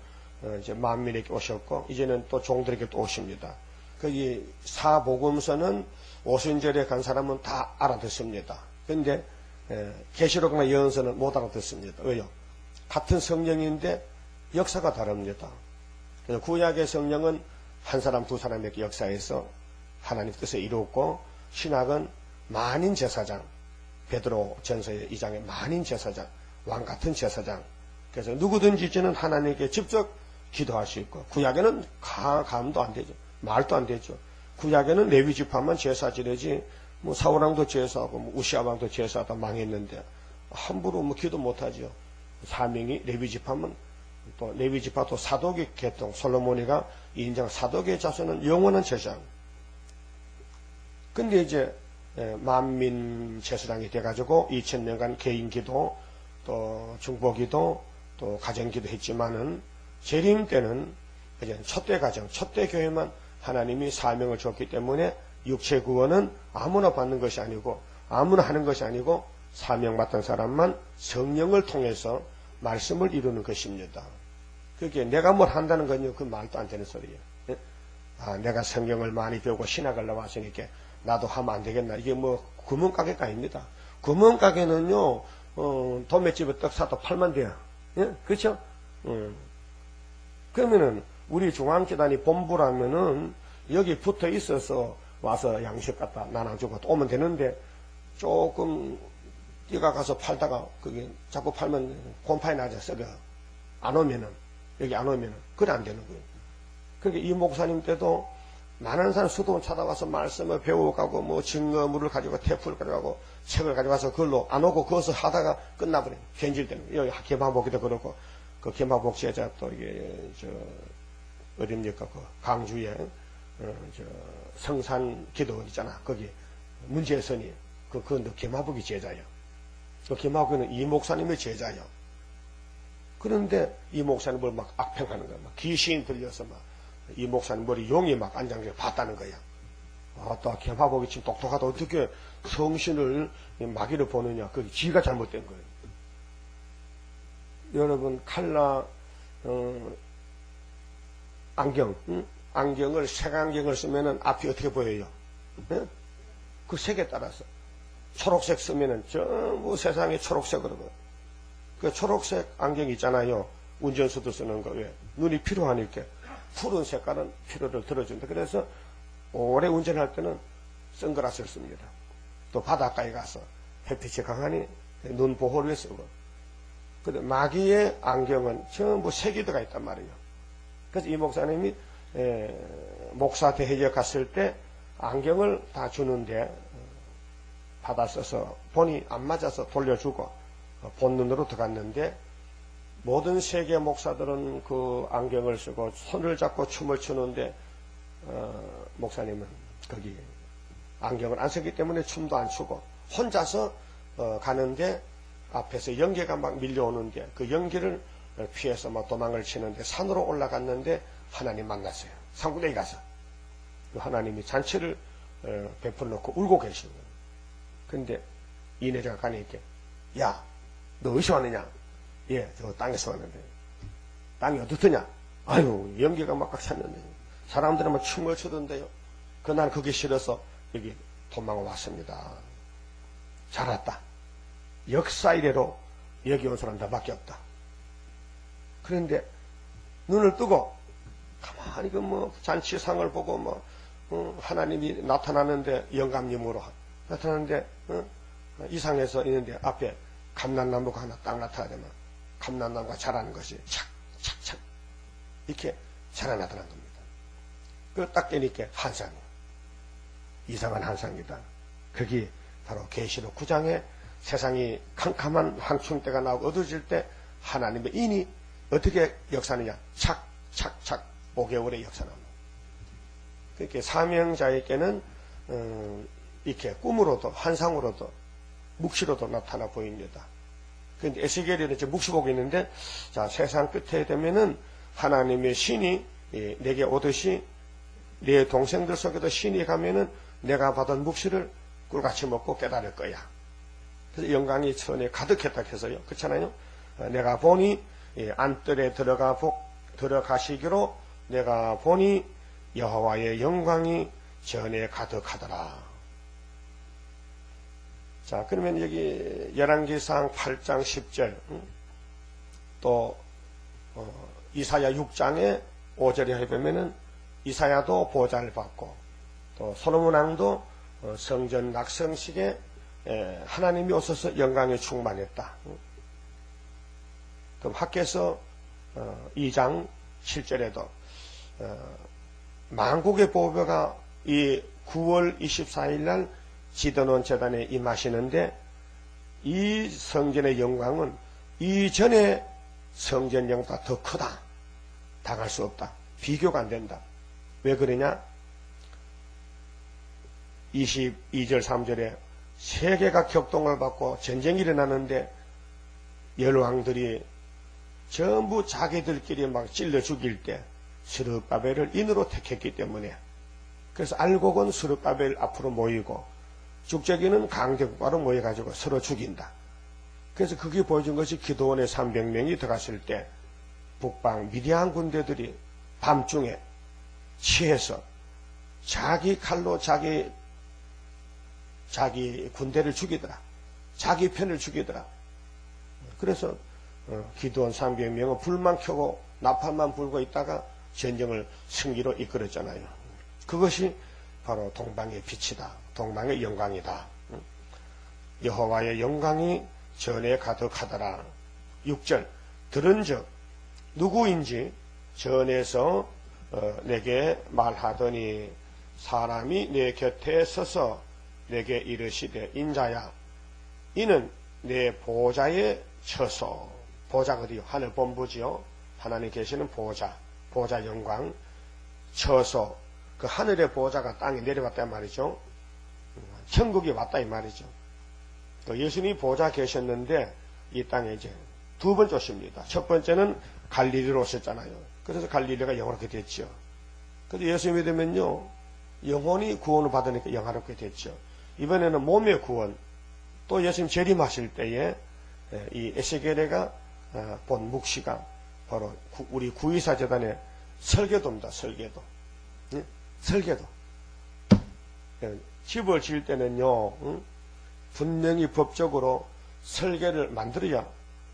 이제 만민에게 오셨고, 이제는 또 종들에게 또 오십니다. 거기 사복음서는 오순절에 간 사람은 다 알아듣습니다. 근데 계시록이나 예언서는 못 알아듣습니다. 왜요? 같은 성령인데 역사가 다릅니다. 그래서 구약의 성령은 한 사람 두 사람에게 역사해서 하나님 뜻을 이루었고, 신약은 만인 제사장, 베드로 전서의 2장의 만인 제사장, 왕 같은 제사장. 그래서 누구든지 저는 하나님께 직접 기도할 수 있고, 구약에는 감도 안 되죠. 말도 안 되죠. 구약에는 레위 지파만 제사 지내지, 뭐 사울왕도 제사하고, 뭐 우시아왕도 제사하다 망했는데, 함부로 뭐 기도 못하죠. 사명이 레위 지파면, 또 레위 지파 또 사독의 계통, 솔로몬이가 인정 사독의 자손은 영원한 제사장. 근데 이제 만민 제사장이 돼가지고 2000년간 개인 기도, 또 중보 기도, 또 가정 기도 했지만은, 재림 때는 이제 첫대 가정, 첫대 교회만 하나님이 사명을 줬기 때문에 육체 구원은 아무나 받는 것이 아니고, 아무나 하는 것이 아니고, 사명 맡은 사람만 성령을 통해서 말씀을 이루는 것입니다. 그게 내가 뭘 한다는 건요, 그 말도 안 되는 소리예요. 내가 성경을 많이 배우고 신학을 나왔으니까 나도 하면 안 되겠나. 이게 뭐 구멍가게가 아닙니다. 구멍가게는요, 도매집에 떡 사도 팔면 돼요. 예? 그렇죠? 그러면은 우리 중앙재단이 본부라면은 여기 붙어 있어서 와서 양식 갖다 나눠주고 또 오면 되는데, 조금 뛰가 가서 팔다가 그게 자꾸 팔면 곰팡이 나죠. 썩어. 안 오면은, 여기 안 오면은 그래 안 되는 거예요. 그러니까 이 목사님 때도 많은 사람 수도원 찾아와서 말씀을 배워가고, 뭐 증거물을 가지고 테프를 가져가고 책을 가져와서 그걸로 안 오고 거기서 하다가 끝나버려요. 견질되는 거예요. 여기 개마복기도 그렇고, 그 개마복 제자 또 이게 어딥니까? 그 강주에 성산 기도 있잖아. 거기 문제선이 그건 개마복이 제자예요. 그 개마복이는 이 목사님의 제자예요. 그런데 이 목사님을 막 악평하는 거야. 막 귀신 들려서 막 이 목사님 머리 용이 막 안장에 봤다는 거야. 또 개마복이 지금 똑똑하다. 어떻게 성신을 마귀를 보느냐. 그게 지가 잘못된 거예요. 여러분 칼라 안경, 안경을 색안경을 쓰면은 앞이 어떻게 보여요? 네? 그 색에 따라서 초록색 쓰면은 전부 세상이 초록색으로 보여. 그 초록색 안경 있잖아요. 운전수도 쓰는 거. 왜? 눈이 피로하니까 푸른 색깔은 피로를 들어준다. 그래서 오래 운전할 때는 선글라스를 씁니다. 또 바닷가에 가서 햇빛이 강하니 눈 보호를 위해 쓰고. 근데 마귀의 안경은 전부 색이 들어가 있단 말이에요. 그래서 이 목사님이 목사 대회에 갔을 때 안경을 다 주는데 받아 써서 본이 안 맞아서 돌려주고 본눈으로 들어갔는데, 모든 세계 목사들은 그 안경을 쓰고 손을 잡고 춤을 추는데 목사님은 거기 안경을 안 쓰기 때문에 춤도 안 추고 혼자서 가는데 앞에서 연기가 막 밀려오는데 그 연기를 피해서 막 도망을 치는데 산으로 올라갔는데 하나님 만났어요. 산구대에 가서 그 하나님이 잔치를 베풀어 놓고 울고 계신 거예요. 근데 이내자가 가니까, 야, 너 어디서 왔느냐? 예, 저 땅에서 왔는데. 땅이 어떻더냐? 아유, 연기가 막각 찼는데 사람들은 막 춤을 추던데요. 그날 그게 싫어서 여기 도망 왔습니다. 잘 왔다. 역사 이래로 여기 온 사람 나밖에 없다. 그런데 눈을 뜨고 가만히 그 뭐 잔치상을 보고 하나님이 나타나는데 영감님으로 나타나는데 이상해서 있는데 앞에 감람나무가 하나 딱 나타나면 감람나무가 자라는 것이 착착착 이렇게 자라나더란 겁니다. 그 딱 깨니까 한상이에요. 이상한 한상이다. 거기 바로 계시록 9장에 세상이 캄캄한 황충때가 나오고 어두워질 때 하나님의 인이 어떻게 역사하느냐? 착착착 5개월의 역사납니다. 그렇게 사명자에게는 이렇게 꿈으로도 환상으로도 묵시로도 나타나 보입니다. 그런데 에스겔이는 이제 묵시 보고 있는데 자 세상 끝에 되면은 하나님의 신이 내게 오듯이 내 동생들 속에도 신이 가면은 내가 받은 묵시를 꿀같이 먹고 깨달을 거야. 그래서 영광이 천에 가득했다 해서요. 그렇잖아요. 내가 보니 안뜰에 들어가시기로 내가 보니 여호와의 영광이 전에 가득하더라. 자, 그러면 여기 열왕기상 8장 10절 또 이사야 6장에 5절에 해보면은 이사야도 보좌를 받고 또 솔로몬 왕도 성전 낙성식에 하나님이 오셔서 영광에 충만했다. 그럼 학개서 2장 7절에도 만국의 보배가 이 9월 24일 날 지드논 제단에 임하시는데 이 성전의 영광은 이전의 성전 영광보다 더 크다. 당할 수 없다. 비교가 안 된다. 왜 그러냐? 22절 3절에 세계가 격동을 받고 전쟁이 일어나는데 열왕들이 전부 자기들끼리 막 찔러 죽일 때 스룹바벨을 인으로 택했기 때문에 그래서 알곡은 스룹바벨 앞으로 모이고 죽적이는 강대국가로 모여가지고 서로 죽인다. 그래서 그게 보여준 것이 기도원에 300명이 들어갔을 때 북방 미디안 군대들이 밤중에 취해서 자기 칼로 자기 군대를 죽이더라. 자기 편을 죽이더라. 그래서 기도원 300명은 불만 켜고 나팔만 불고 있다가 전쟁을 승리로 이끌었잖아요. 그것이 바로 동방의 빛이다. 동방의 영광이다. 여호와의 영광이 전에 가득하더라. 6절 들은즉 누구인지 전에서 내게 말하더니 사람이 내 곁에 서서 내게 이르시되 인자야 이는 내 보좌에 처소 보좌가 어디요? 하늘 본부지요. 하나님 계시는 보좌 영광 처소 그 하늘의 보좌가 땅에 내려왔다 이 말이죠. 천국이 왔다 이 말이죠. 또 예수님이 보좌 계셨는데 이 땅에 이제 두 번째 오십니다. 첫 번째는 갈릴리로 오셨잖아요. 그래서 갈릴리가 영화롭게 됐죠. 그래서 예수님이 되면요 영혼이 구원을 받으니까 영화롭게 됐죠. 이번에는 몸의 구원 또 예수님 재림하실 때에 이 에스겔에가 본 묵시가 바로 우리 구의사 재단의 설계도입니다. 설계도. 예? 설계도. 집을 지을 때는요 분명히 법적으로 설계를 만들어야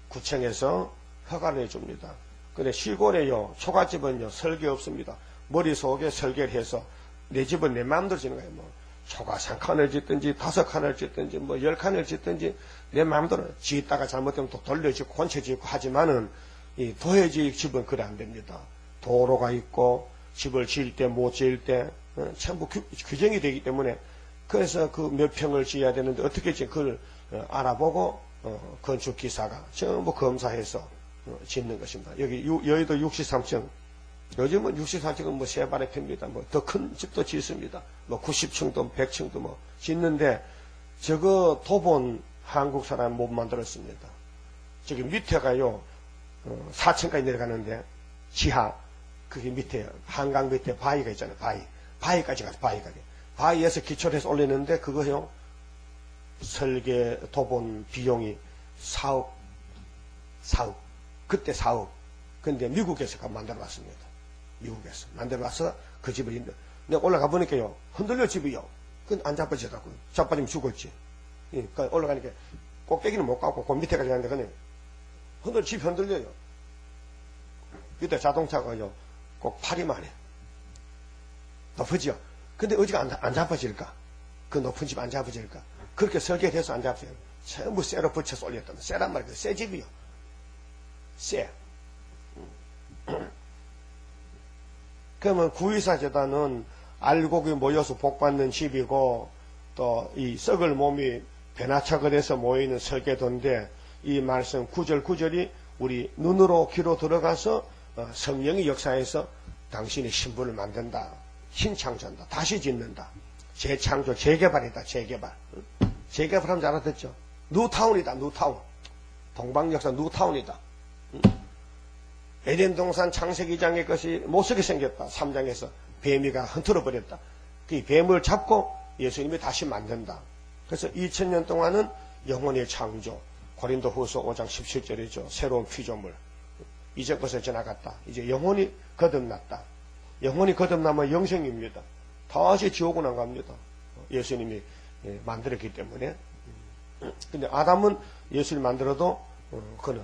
구청에서 허가를 해줍니다. 근데 시골에요 초가집은요 설계 없습니다. 머릿속에 설계를 해서 내 집은 내 마음대로 짓는 거예요. 뭐 초가 3칸을 짓든지 5칸을 짓든지 뭐 10칸을 짓든지 내 마음대로 짓다가 잘못되면 또 돌려짓고 건쳐짓고 하지만은 이 도해지 집은 그래 안 됩니다. 도로가 있고 집을 지을 때 못 지을 때 전부 규정이 되기 때문에 그래서 그 몇 평을 지어야 되는데 어떻게 그걸 알아보고 건축기사가 전부 검사해서 짓는 것입니다. 여기 여의도 63층 요즘은 63층은 뭐 세 발의 핍니다. 뭐 더 큰 집도 짓습니다. 뭐 90층도 100층도 뭐 짓는데 저거 도본 한국 사람 못 만들었습니다. 저기 밑에가요 4층까지 내려가는데 지하 그게 밑에 한강 밑에 바위가 있잖아요. 바위까지 가서 바위까지 바위에서 기초를 해서 올리는데 그거요 설계 도본 비용이 4억 그때 4억 근데 미국에서 만들어 왔습니다. 미국에서 만들어 와서 그 집을 있는. 내가 올라가 보니까요, 흔들려 집이요. 그건 안 자빠지더라고요. 자빠지면 죽었지. 그러니까 올라가니까 꼭대기는 못 가고 그 밑에까지 가는데 그냥 집이 흔들려요. 그때 자동차가요, 꼭 파리만 해. 높으지요. 근데 어디가 안 잡아질까? 그 높은 집 안 잡아질까? 그렇게 설계돼서 안 잡아져요. 전부 쇠로 붙여서 올렸다. 쇠란 말이에요. 쇠 집이요. 쇠. 그러면 구의사 재단은 알곡이 모여서 복받는 집이고, 또 이 썩을 몸이 변화착을 해서 모이는 설계도인데, 이 말씀 구절구절이 우리 눈으로 귀로 들어가서 성령의 역사에서 당신의 신분을 만든다. 신창조한다. 다시 짓는다. 재창조, 재개발이다. 재개발. 재개발하면 잘 알아듣죠? 뉴타운이다. 뉴타운. 동방역사 뉴타운이다. 에덴 동산 창세기 2장의 것이 못쓰게 생겼다. 3장에서 뱀이가 흔들어 버렸다. 그 뱀을 잡고 예수님이 다시 만든다. 그래서 2000년 동안은 영혼의 창조. 고린도 후서 5장 17절이죠. 새로운 피조물. 이전 것을 지나갔다. 이제 영혼이 거듭났다. 영혼이 거듭나면 영생입니다. 다시 지옥은 안 갑니다. 예수님이 만들었기 때문에. 근데 아담은 예수를 만들어도 그는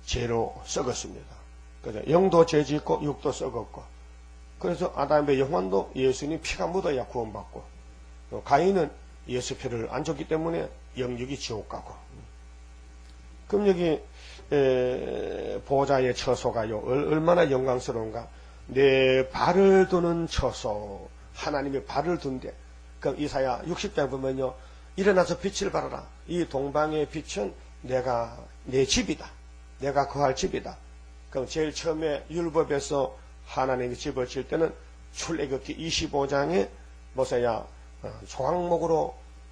죄로 썩었습니다. 그래서 영도 죄 짓고 육도 썩었고, 그래서 아담의 영혼도 예수님 피가 묻어야 구원받고, 가인은 예수 피를 안 줬기 때문에 영육이 지옥 가고. 그럼 여기 보좌의 처소가요, 얼마나 영광스러운가. 내 발을 두는 처소, 하나님의 발을 둔데. 그럼 이사야 60장 보면요, 일어나서 빛을 발하라. 이 동방의 빛은 내 집이다. 내가 거할 집이다. 그럼 제일 처음에 율법에서 하나님이 집을 지을 때는 출애굽기 25장에 뭐서야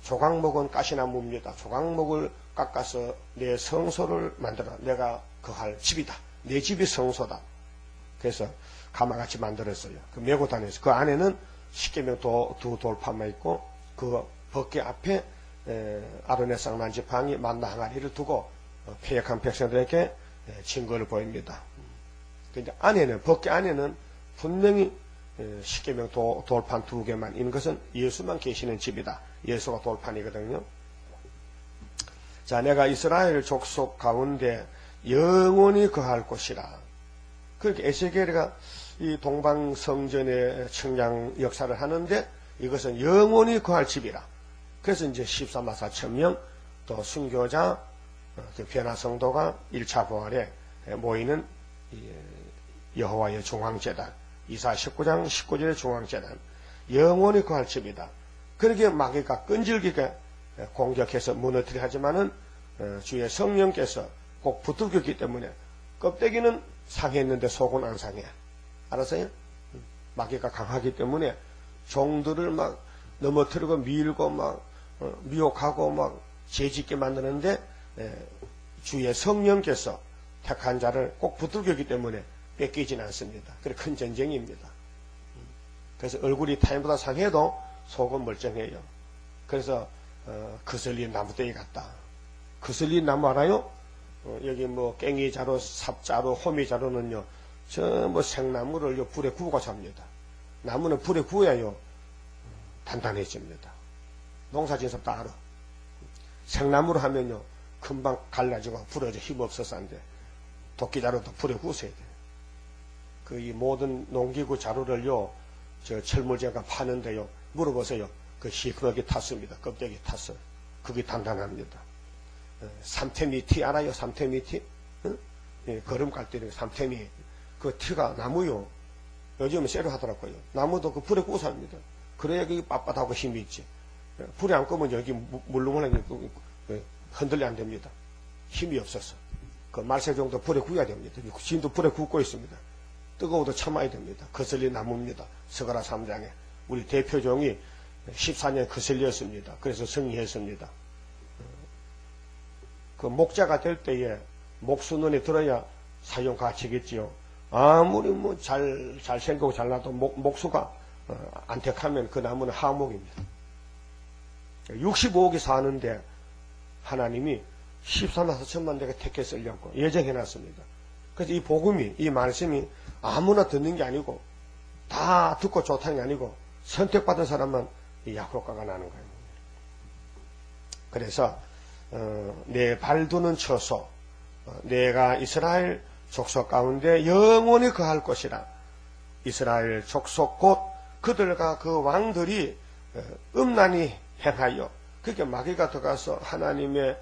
조각목은 가시나무입니다. 조각목을 깎아서 내 성소를 만들어. 내가 거할 집이다. 내 집이 성소다. 그래서 가마같이 만들었어요. 그 메고 다녔어요. 그 안에는 십계명 두 돌판만 있고, 그 법궤 앞에 아론의 쌍난지팡이 만나 항아리를 두고 패역한 백성들에게 증거를 보입니다. 근데 안에는, 법궤 안에는 분명히 십계명 돌판 2개만 있는 것은 예수만 계시는 집이다. 예수가 돌판이거든요. 자, 내가 이스라엘 족속 가운데 영원히 거할 곳이라. 그렇게 에스겔이가 이 동방 성전의 청량 역사를 하는데, 이것은 영원히 거할 집이라. 그래서 이제 14만 4천 명, 또 순교자, 변화성도가 1차 부활에 모이는 여호와의 중앙재단, 이사 19장 19절의 중앙재단, 영원히 거할 집이다. 그렇게 마귀가 끈질기게 공격해서 무너뜨려 하지만은 주의 성령께서 꼭 붙들겼기 때문에 껍데기는 상했는데 속은 안 상해. 알았어요? 마귀가 강하기 때문에 종들을 막 넘어뜨리고 밀고 막 미혹하고 막 죄짓게 만드는데, 주의 성령께서 택한 자를 꼭 붙들겼기 때문에 뺏기진 않습니다. 그래 큰 전쟁입니다. 그래서 얼굴이 타인보다 상해도 속은 멀쩡해요. 그래서 그슬린 나무떼기 같다. 그슬린 나무 알아요? 여기 뭐 깽이자루, 삽자루, 호미자루는요, 전부 생나무를 불에 구우고 잡니다. 나무는 불에 구워야요 단단해집니다. 농사짓는 다 알아. 생나무로 하면요 금방 갈라지고 부러져 힘없어서 안 돼. 도끼자루도 불에 구우셔야 돼. 그 이 모든 농기구 자루를요 저 철물제가 파는데요 물어보세요. 그 시커멓게 탔습니다. 껍데기 탔어. 그게 단단합니다. 삼태미 티 알아요? 삼태미 티? 응? 예, 걸음 갈 때 삼태미 그 티가 나무요. 요즘은 쇠로 하더라고요. 나무도 그 불에 구워 삽니다. 그래야 그게 빳빳하고 힘이 있지. 불에 안 끄면 여기 물렁물렁 흔들려 안 됩니다. 힘이 없어서. 그 말세 정도 불에 구워야 됩니다. 지금도 불에 굽고 있습니다. 뜨거워도 참아야 됩니다. 거슬린 나무입니다. 스가랴 3장에. 우리 대표종이 14년 거슬렸습니다. 그래서 승리했습니다. 그 목자가 될 때에 목수눈에 들어야 사용 가치겠지요. 아무리 뭐 잘생기고 잘나도 목수가 안 택하면 그 나무는 하목입니다. 65억이 사는데 하나님이 14만 4천만 대가 택해 쓰려고 예정해놨습니다. 그래서 이 복음이, 이 말씀이 아무나 듣는 게 아니고 다 듣고 좋다는 게 아니고 선택받은 사람만 이 약효과가 나는 거예요. 그래서 내 발두는 처소, 내가 이스라엘 족속 가운데 영원히 거할 것이라. 이스라엘 족속 곧 그들과 그 왕들이 음란히 행하여, 그렇게 마귀가 들어가서 하나님의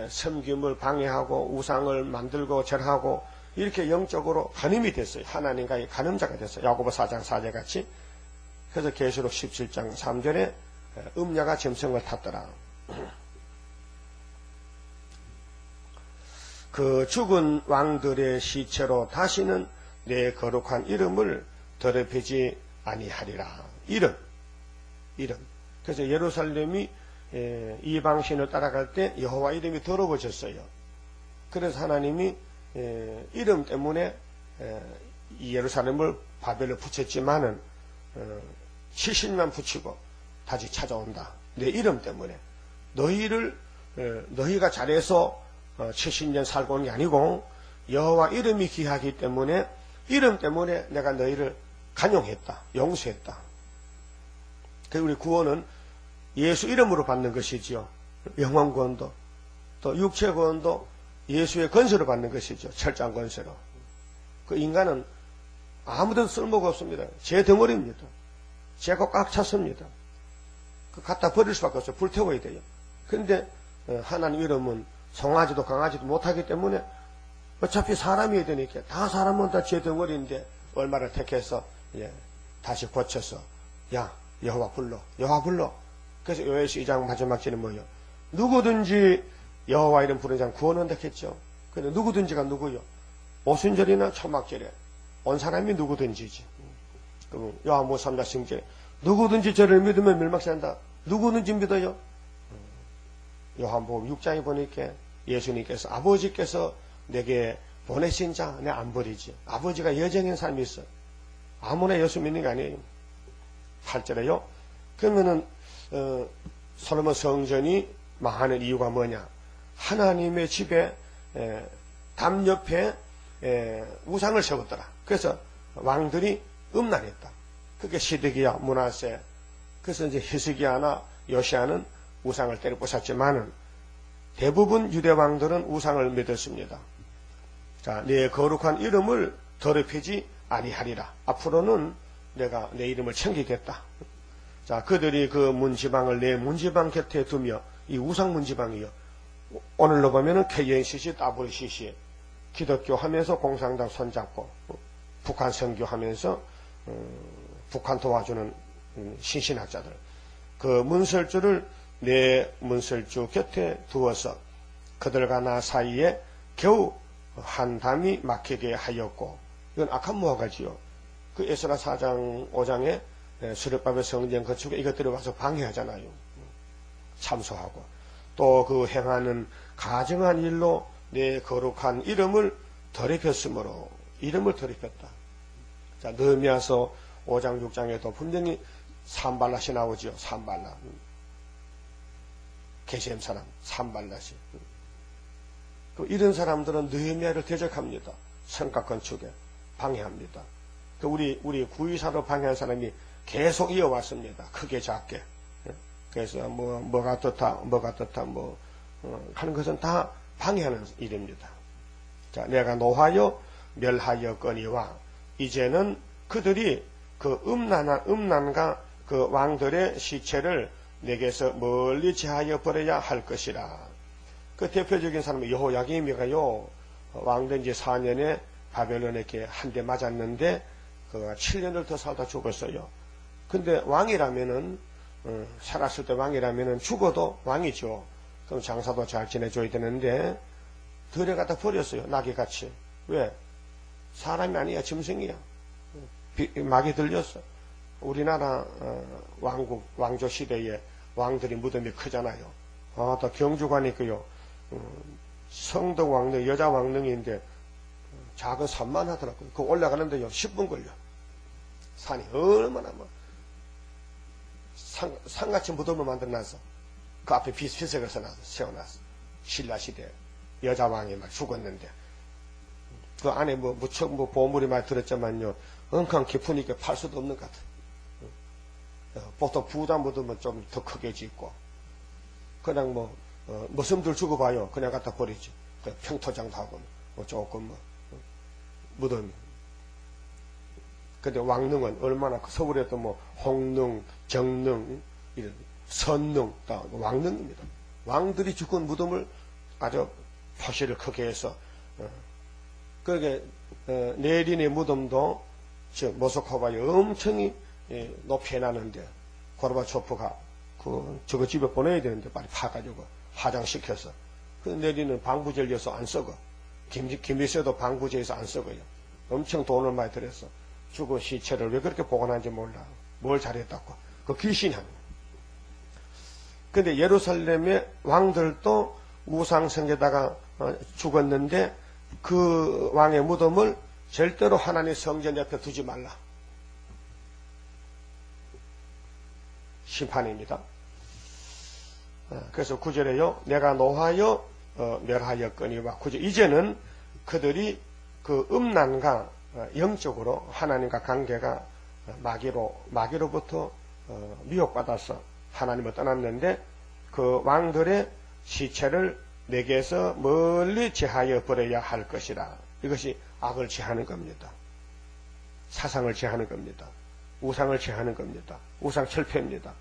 섬김을 방해하고 우상을 만들고 절하고 이렇게 영적으로 간음이 됐어요. 하나님과의 간음자가 됐어요. 야고보 4장 4절 같이. 그래서 계시록 17장 3절에 음녀가 짐승을 탔더라. 그 죽은 왕들의 시체로 다시는 내 거룩한 이름을 더럽히지 아니하리라. 이름. 그래서 예루살렘이 이방신을 따라갈 때 여호와 이름이 더러워졌어요. 그래서 하나님이 이름 때문에 이 예루살렘을 바벨로 붙였지만은 70년 붙이고 다시 찾아온다. 내 이름 때문에. 너희가 잘해서 70년 살고 온 게 아니고 여호와 이름이 귀하기 때문에 이름 때문에 내가 너희를 간용했다. 용서했다. 그래서 우리 구원은 예수 이름으로 받는 것이지요. 영원 구원도 또 육체 구원도 예수의 권세로 받는 것이죠. 철장 권세로. 그 인간은 아무데도 쓸모가 없습니다. 제 덩어리입니다. 죄가 꽉 찼습니다. 그 갖다 버릴 수밖에 없어요. 불태워야 돼요. 그런데 하나님 이름은 송아지도 강아지도 못하기 때문에 어차피 사람이어야 되니까 다 사람은 다 제 덩어리인데 얼마를 택해서 다시 고쳐서 야 여호와 불러. 그래서 요엘서 2장 마지막 절은 뭐예요? 누구든지 여호와 이름 부르는 자는 구원한다 했죠. 근데 누구든지가 누구요? 오순절이나 초막절에 온 사람이 누구든지지. 그럼 요한복음 3장 10절에 누구든지 저를 믿으면 멸망치 않는다. 누구든지 믿어요? 요한복음 6장에 보니까 예수님께서 아버지께서 내게 보내신 자 내 안 버리지. 아버지가 여정인 사람이 있어. 아무나 예수 믿는 게 아니에요. 8절에요. 그러면은 솔로몬 성전이 망하는 이유가 뭐냐? 하나님의 집에 담 옆에 우상을 세웠더라. 그래서 왕들이 음란했다. 그게 시드기야, 므낫세. 그래서 이제 히스기야나 요시야는 우상을 때려 부쉈지만은 대부분 유대 왕들은 우상을 믿었습니다. 자, 내 거룩한 이름을 더럽히지 아니하리라. 앞으로는 내가 내 이름을 챙기겠다. 자, 그들이 그 문지방을 내 문지방 곁에 두며, 이 우상 문지방이요. 오늘로 보면은 KNCC, WCC, 기독교 하면서 공산당 손잡고, 북한 선교하면서, 북한 도와주는 신신학자들. 그 문설주를 내 문설주 곁에 두어서 그들과 나 사이에 겨우 한 담이 막히게 하였고, 이건 악한 무화과지요. 그 에스라 4장 5장에 수렵밥의 성전 건축에 이것들을 와서 방해하잖아요. 참소하고 또 그 행하는 가증한 일로 내 거룩한 이름을 더럽혔으므로 이름을 더럽혔다. 자, 느헤미야서 5장 6장에도 분명히 산발랏이 나오죠. 산발랏. 게셈 사람 산발랏이. 이런 사람들은 느헤미야를 대적합니다. 성곽 건축에 방해합니다. 우리 구의사로 방해한 사람이 계속 이어왔습니다. 크게 작게. 그래서 뭐가 어떻다 하는 것은 다 방해하는 일입니다. 자, 내가 노하여 멸하였거니와 이제는 그들이 그 음란과 그 왕들의 시체를 내게서 멀리 제하여 버려야 할 것이라. 그 대표적인 사람이 여호야김이가요. 왕된 지 4년에 바벨론에게 한 대 맞았는데 그가 7년을 더 살다 죽었어요. 근데 왕이라면은 살았을 때 왕이라면은 죽어도 왕이죠. 그럼 장사도 잘 지내줘야 되는데 들여갖다 버렸어요. 나귀같이. 왜? 사람이 아니야. 짐승이야. 막이 들렸어. 우리나라 왕조 시대에 왕들이 무덤이 크잖아요. 또 경주관이 있고요. 성덕 왕릉, 여자 왕릉인데 작은 산만 하더라고요. 그 올라가는데요 10분 걸려. 산이 얼마나 산같이 무덤을 만들어놨어. 그 앞에 비색을 써놨어. 세워놨어. 신라 시대 여자 왕이 막 죽었는데 그 안에 무척 보물이 많이 들었지만요, 엉캉 깊으니까 팔 수도 없는 것 같아. 보통 부자 묻으면 좀 더 크게 짓고, 그냥 머슴들 주고봐요. 그냥 갖다 버리지. 평토장도 하고, 조금 무덤이. 근데 왕릉은 얼마나, 서울에도 홍릉, 정릉, 이런, 선릉, 다 왕릉입니다. 왕들이 죽은 무덤을 아주 표시를 크게 해서, 그게, 내린의 무덤도, 모스크바에 엄청 높이 해놨는데, 고르바초프가, 저거 집에 보내야 되는데, 빨리 파가지고, 화장시켜서. 그 내리는 방부제여서 안 썩어. 김일세도 방부제에서 안 썩어요. 엄청 돈을 많이 들여서. 죽은 시체를 왜 그렇게 보관하는지 몰라. 뭘 잘했다고. 그 귀신이 하는 거예요. 근데 예루살렘의 왕들도 우상성에다가 죽었는데 그 왕의 무덤을 절대로 하나님의 성전 옆에 두지 말라. 심판입니다. 그래서 9절에요. 내가 노하여 멸하였거니와. 9절. 이제는 그들이 그 음란과 영적으로 하나님과 관계가 마귀로부터 미혹받아서 하나님을 떠났는데 그 왕들의 시체를 내게서 멀리 제하여 버려야 할 것이라. 이것이 악을 제하는 겁니다. 사상을 제하는 겁니다. 우상을 제하는 겁니다. 우상 철폐입니다.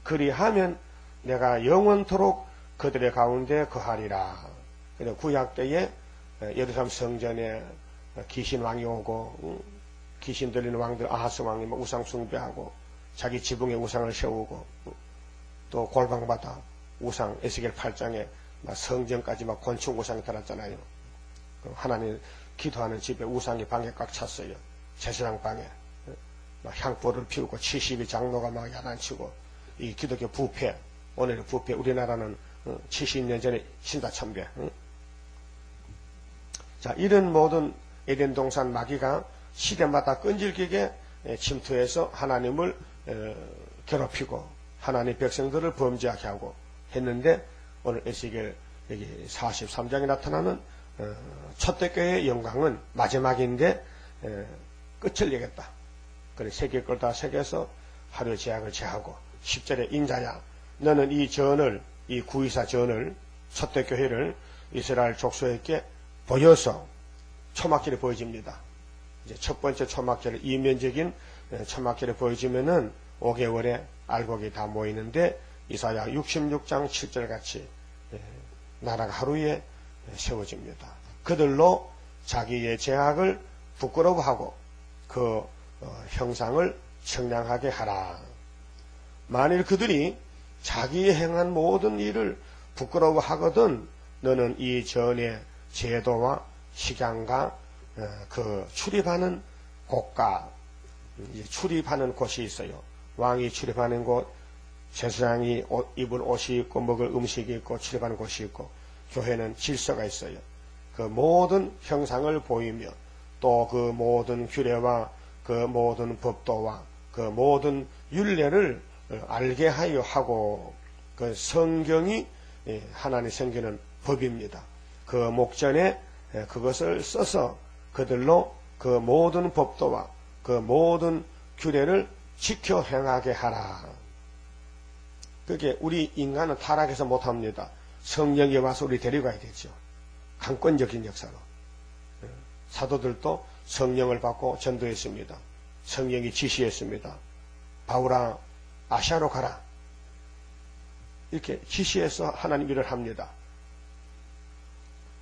그리하면 내가 영원토록 그들의 가운데 거하리라. 그래서 구약 때에 예루살렘 성전에 귀신 왕이 오고 귀신 들리는 왕들 아하스 왕이 우상 숭배하고 자기 지붕에 우상을 세우고 또 골방마다 우상 에스겔 8장에 성전까지 곤충 우상이 달았잖아요. 하나님 기도하는 집에 우상이 방에 꽉 찼어요. 제사장 방에 향불을 피우고 70이 장로가 야단치고 이 기독교 부패, 오늘의 부패, 우리나라는 70년 전에 신다참배. 자, 이런 모든 에덴 동산 마귀가 시대마다 끈질기게 침투해서 하나님을 괴롭히고 하나님 백성들을 범죄하게 하고 했는데 오늘 에스겔 여기 43장에 나타나는 초대교회의 영광은 마지막인데 끝을 내겠다. 그래 새길 걸 다 새겨서 하루 제약을 제하고 10절에 인자야 너는 이 전을 이 구이사 전을 초대교회를 이스라엘 족속에게 보여서 초막절이 보여집니다. 이제 첫 번째 초막절 이면적인 초막절이 보여지면은 5개월에 알곡이 다 모이는데 이사야 66장 7절 같이 나라가 하루에 세워집니다. 그들로 자기의 죄악을 부끄러워하고 그 형상을 청량하게 하라. 만일 그들이 자기 행한 모든 일을 부끄러워하거든 너는 이 전의 제도와 식양과 그 출입하는 곳과 출입하는 곳이 있어요. 왕이 출입하는 곳, 제사장이 입을 옷이 있고 먹을 음식이 있고 출입하는 곳이 있고 교회는 질서가 있어요. 그 모든 형상을 보이며 또 그 모든 규례와 그 모든 법도와 그 모든 율례를 알게 하여 하고 그 성경이 하나님의 성경은 법입니다. 그 목전에 그것을 써서 그들로 그 모든 법도와 그 모든 규례를 지켜 행하게 하라. 그게 우리 인간은 타락해서 못합니다. 성령이 와서 우리 데려가야 되죠. 강권적인 역사로. 사도들도 성령을 받고 전도했습니다. 성령이 지시했습니다. 바울아 아시아로 가라. 이렇게 지시해서 하나님 일을 합니다.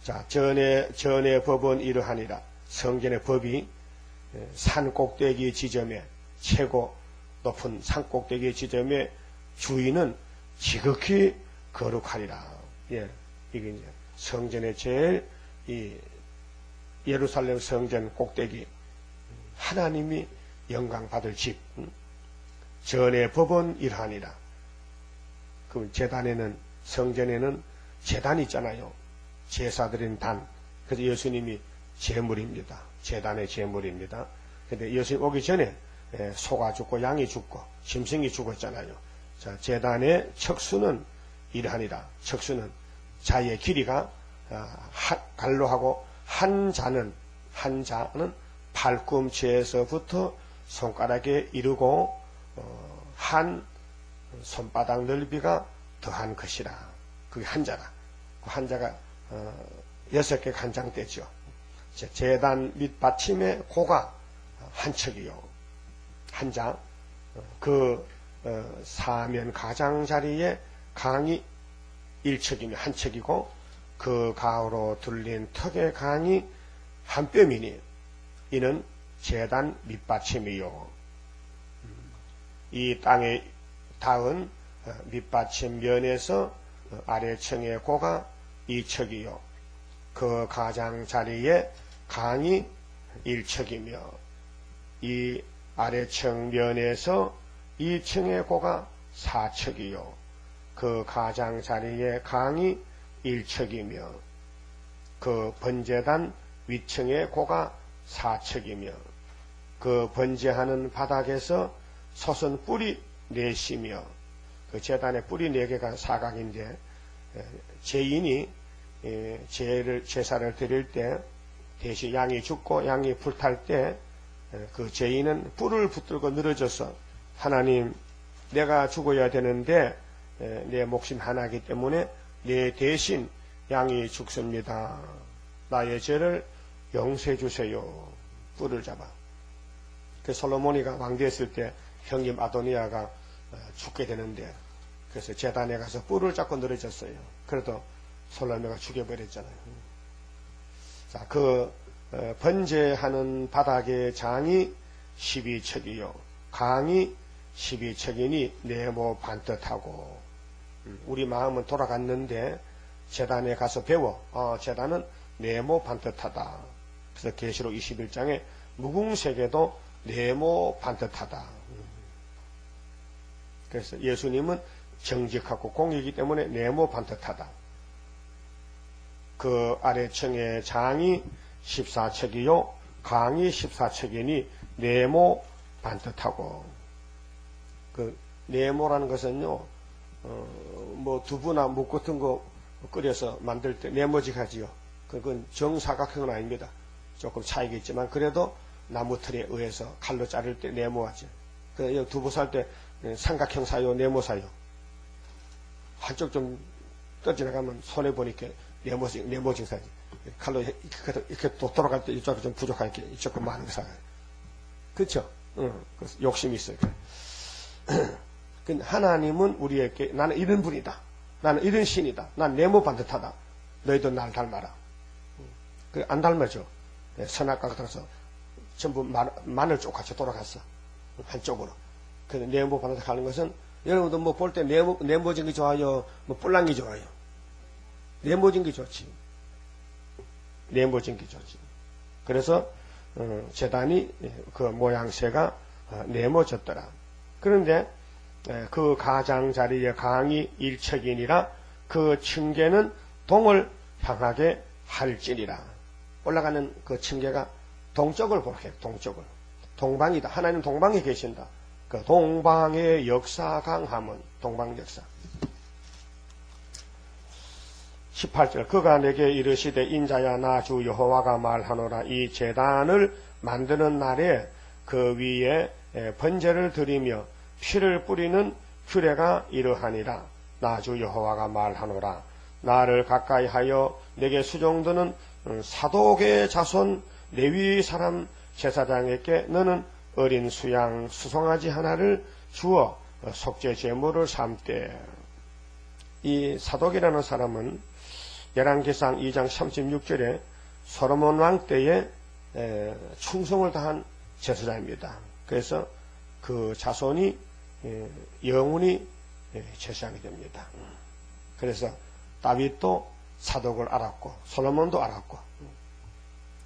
자, 전의 법은 이러하니라. 성전의 법이 산 꼭대기 지점에 최고 높은 산 꼭대기 지점의 주인은 지극히 거룩하리라. 예, 이게 이제 성전의 제일 이 예루살렘 성전 꼭대기 하나님이 영광 받을 집. 전의 법은 이러하니라. 그 제단에는 성전에는 제단이 있잖아요. 제사드린 단. 그래서 예수님이 제물입니다. 제단의 제물입니다. 근데 예수님 오기 전에 소가 죽고 양이 죽고 짐승이 죽었잖아요. 자, 제단의 척수는 이러하니라. 척수는 자의 길이가 갈로하고 한 자는 한자는 팔꿈치에서부터 손가락에 이르고 한 손바닥 넓이가 더한 것이라. 그게 한자라. 그 한자가 6개가 한장되죠. 제단 밑받침의 고가 한 척이요. 한장. 그 사면 가장자리에 강이 1척이며 한 척이고 그 가으로 둘린 턱의 강이 한 뼘이니 이는 제단 밑받침이요. 이 땅에 닿은 밑받침 면에서 아래층의 고가 2척이요. 그 가장자리에 강이 1척이며 이 아래층 면에서 2층의 고가 4척이요. 그 가장자리에 강이 1척이며 그 번제단 위층의 고가 4척이며 그 번제하는 바닥에서 솟은 뿔이 4시며 그 제단의 뿔이 4개가 사각인데 제인이 제사를 드릴 때 대신 양이 죽고 양이 불탈 때 그 제인은 뿔을 붙들고 늘어져서 하나님 내가 죽어야 되는데 내 목숨 하나이기 때문에 내 대신 양이 죽습니다. 나의 죄를 용서해 주세요. 뿔을 잡아. 그 솔로몬이가 왕되었을 때 형님 아도니아가 죽게 되는데 그래서 제단에 가서 뿔을 잡고 늘어졌어요. 그래도 솔로몬이가 죽여버렸잖아요. 자, 그 번제하는 바닥의 장이 12척이요. 강이 12척이니 네모 반듯하고 우리 마음은 돌아갔는데 제단에 가서 배워. 제단은 네모 반듯하다. 그래서 계시록 21장에 무궁세계도 네모 반듯하다. 그래서 예수님은 정직하고 공의이기 때문에 네모 반듯하다. 그 아래층의 장이 14척이요. 강이 14척이니 네모 반듯하고. 그 네모라는 것은요, 뭐 두부나 묵 같은 거 끓여서 만들 때 네모지하지요. 그건 정사각형은 아닙니다. 조금 차이가 있지만 그래도 나무틀에 의해서 칼로 자를 때 네모하죠. 그 두부 살 때 삼각형 사요, 네모 사요. 한쪽 좀 떠지나가면 손에 보니까 네모징 사지. 칼로 이렇게 또 돌아갈 때 이쪽이 좀 부족하니까 이쪽 거 많은 거 사요. 그렇죠? 그래서 욕심이 있어요. 하나님은 우리에게 나는 이런 분이다. 나는 이런 신이다. 난 네모 반듯하다. 너희도 날 닮아라. 안 닮아져. 선악과 같아서 전부 마늘 쪽같이 돌아갔어. 한쪽으로. 그 네모 반듯하게 하는 것은 여러분도 뭐 볼 때 네모진 게 좋아요? 뭐 뿔난 게 좋아요? 네모진 게 좋지. 네모진 게 좋지. 그래서 제단이 그 모양새가 네모졌더라. 그런데 그 가장자리의 강이 1척이니라 그 층계는 동을 향하게 할지니라. 올라가는 그 층계가 동쪽을 보게, 동쪽을. 동방이다. 하나님 동방에 계신다. 그 동방의 역사 강함은 동방 역사. 18절 그가 내게 이르시되 인자야 나 주 여호와가 말하노라 이 제단을 만드는 날에 그 위에 번제를 드리며 피를 뿌리는 규례가 이러하니라. 나 주 여호와가 말하노라 나를 가까이 하여 내게 수종드는 사독의 자손 레위 사람 제사장에게 너는 어린 수양 수송아지 하나를 주어 속죄 제물을 삼되. 이 사독이라는 사람은 열왕기상 2장 36절에 솔로몬 왕 때에 충성을 다한 제사장입니다. 그래서 그 자손이 영원히 제사장이 됩니다. 그래서 다윗도 사독을 알았고 솔로몬도 알았고.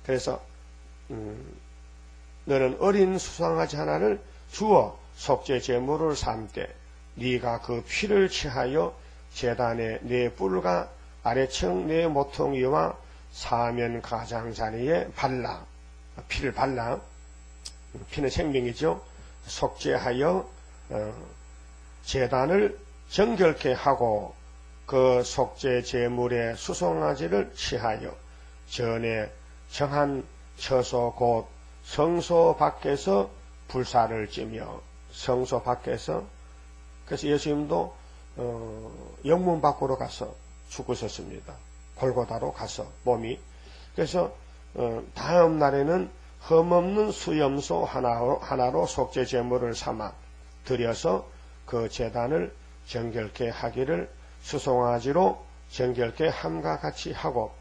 그래서 너는 어린 수송아지 하나를 주어 속죄 제물을 삼되 네가 그 피를 취하여 제단에 네 뿔과 아래층 네 모퉁이와 사면 가장자리에 발라. 피를 발라. 피는 생명이죠. 속죄하여 제단을 정결케 하고 그 속죄 제물의 수송아지를 취하여 전에 정한 처소 곧 성소 밖에서 불사를 찌며 성소 밖에서 그래서 예수님도 영문 밖으로 가서 죽으셨습니다. 골고다로 가서 몸이 그래서 다음 날에는 흠없는 수염소 하나로 속죄 제물을 삼아 드려서 그 제단을 정결케 하기를 수송아지로 정결케 함과 같이 하고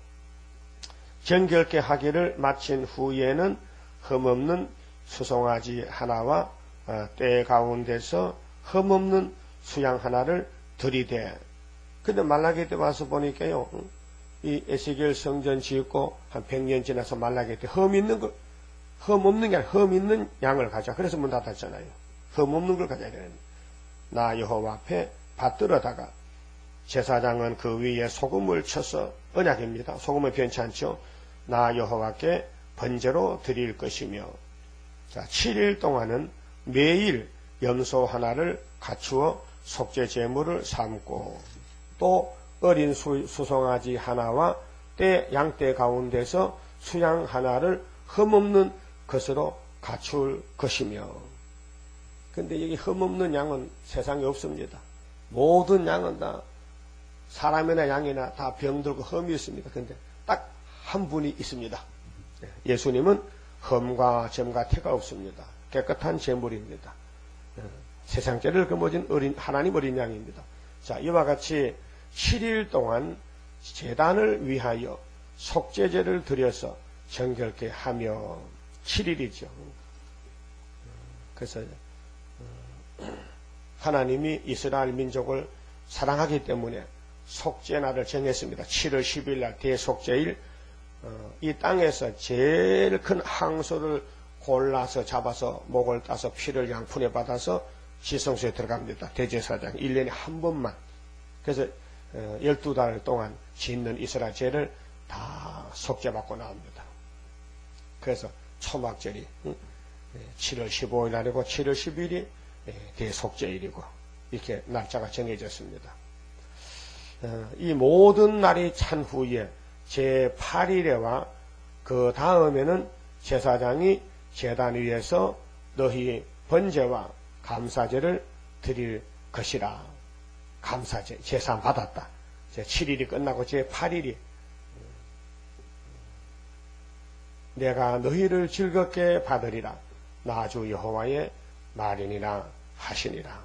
정결케 하기를 마친 후에는 흠없는 수송아지 하나와 때 가운데서 흠없는 수양 하나를 들이대. 근데 말라기 때 와서 보니까요, 이 에스겔 성전 짓고 한 100년 지나서 말라기 때 흠 없는 게 아니라 흠 있는 양을 가자. 그래서 문 닫았잖아요. 흠 없는 걸 가져야 되는. 나 여호와 앞에 받들어다가 제사장은 그 위에 소금을 쳐서 언약입니다. 소금은 변치 않죠. 나 여호와께 번제로 드릴 것이며 자 7일 동안은 매일 염소 하나를 갖추어 속죄 제물을 삼고 또 어린 수송아지 하나와 양떼 가운데서 수양 하나를 흠없는 것으로 갖출 것이며 근데 여기 흠없는 양은 세상에 없습니다. 모든 양은 다 사람이나 양이나 다 병들고 흠이 있습니다. 근데 딱 한 분이 있습니다. 예수님은 흠과 점과 태가 없습니다. 깨끗한 제물입니다. 세상 죄를 거머쥔 하나님 어린 양입니다. 자, 이와 같이 7일 동안 제단을 위하여 속죄제를 드려서 정결케 하며 7일이죠. 그래서 하나님이 이스라엘 민족을 사랑하기 때문에 속죄날을 정했습니다. 7월 10일 날 대속죄일 이 땅에서 제일 큰 항소를 골라서 잡아서 목을 따서 피를 양푼에 받아서 지성소에 들어갑니다. 대제사장 1년에 한 번만. 그래서 12달 동안 짓는 이스라엘 죄를 다 속죄받고 나옵니다. 그래서 초막절이 7월 15일 날이고 7월 10일이 대속죄일이고 이렇게 날짜가 정해졌습니다. 이 모든 날이 찬 후에 제8일에와 그 다음에는 제사장이 제단 위에서 너희 번제와 감사제를 드릴 것이라. 감사제, 제사 받았다. 제7일이 끝나고 제8일이 내가 너희를 즐겁게 받으리라. 나 주 여호와의 말이니라 하시니라.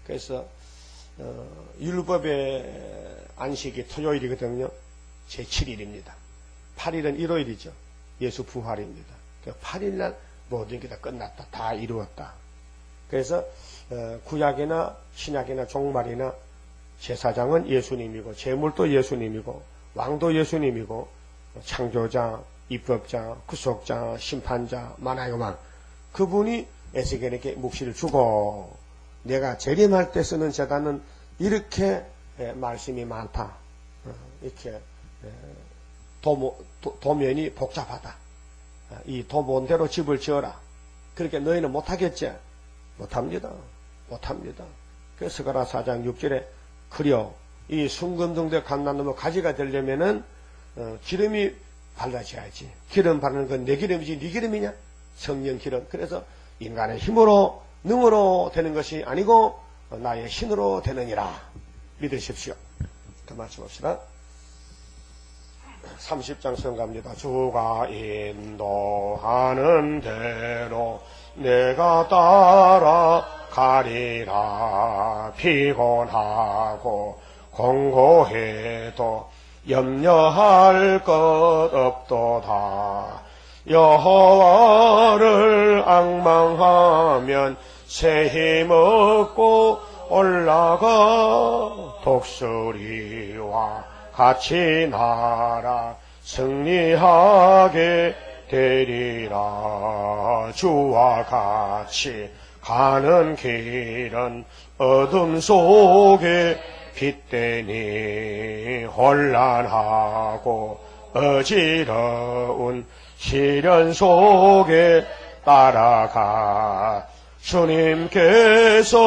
그래서 율법의 안식이 토요일이거든요. 제7일입니다. 8일은 일요일이죠. 예수 부활입니다. 8일날 모든 게 다 끝났다. 다 이루었다. 그래서 구약이나 신약이나 종말이나 제사장은 예수님이고 제물도 예수님이고 왕도 예수님이고 창조자, 입법자, 구속자, 심판자, 만화의 왕 그분이 에스겔에게 묵시를 주고 내가 재림할 때 쓰는 제단은 이렇게 말씀이 많다. 이렇게 도면이 복잡하다. 이 도본대로 집을 지어라. 그렇게 너희는 못하겠지? 못합니다. 못합니다. 그래서 스가랴 4장 6절에 그려 이 순금등대 감람나무 가지가 되려면은 기름이 발라져야지. 기름 바르는 건 내 기름이지 네 기름이냐? 성령 기름. 그래서 인간의 힘으로 능으로 되는 것이 아니고 나의 신으로 되느니라. 믿으십시오. 더 말씀합시다. 30장 성갑니다. 주가 인도하는 대로 내가 따라가리라. 피곤하고 공고해도 염려할 것 없도다. 여호와를 앙망하면 새 힘 얻고 올라가 독수리와 같이 날아 승리하게 되리라. 주와 같이 가는 길은 어둠 속에 빛되니 혼란하고 어지러운 시련 속에 따라가 주님께서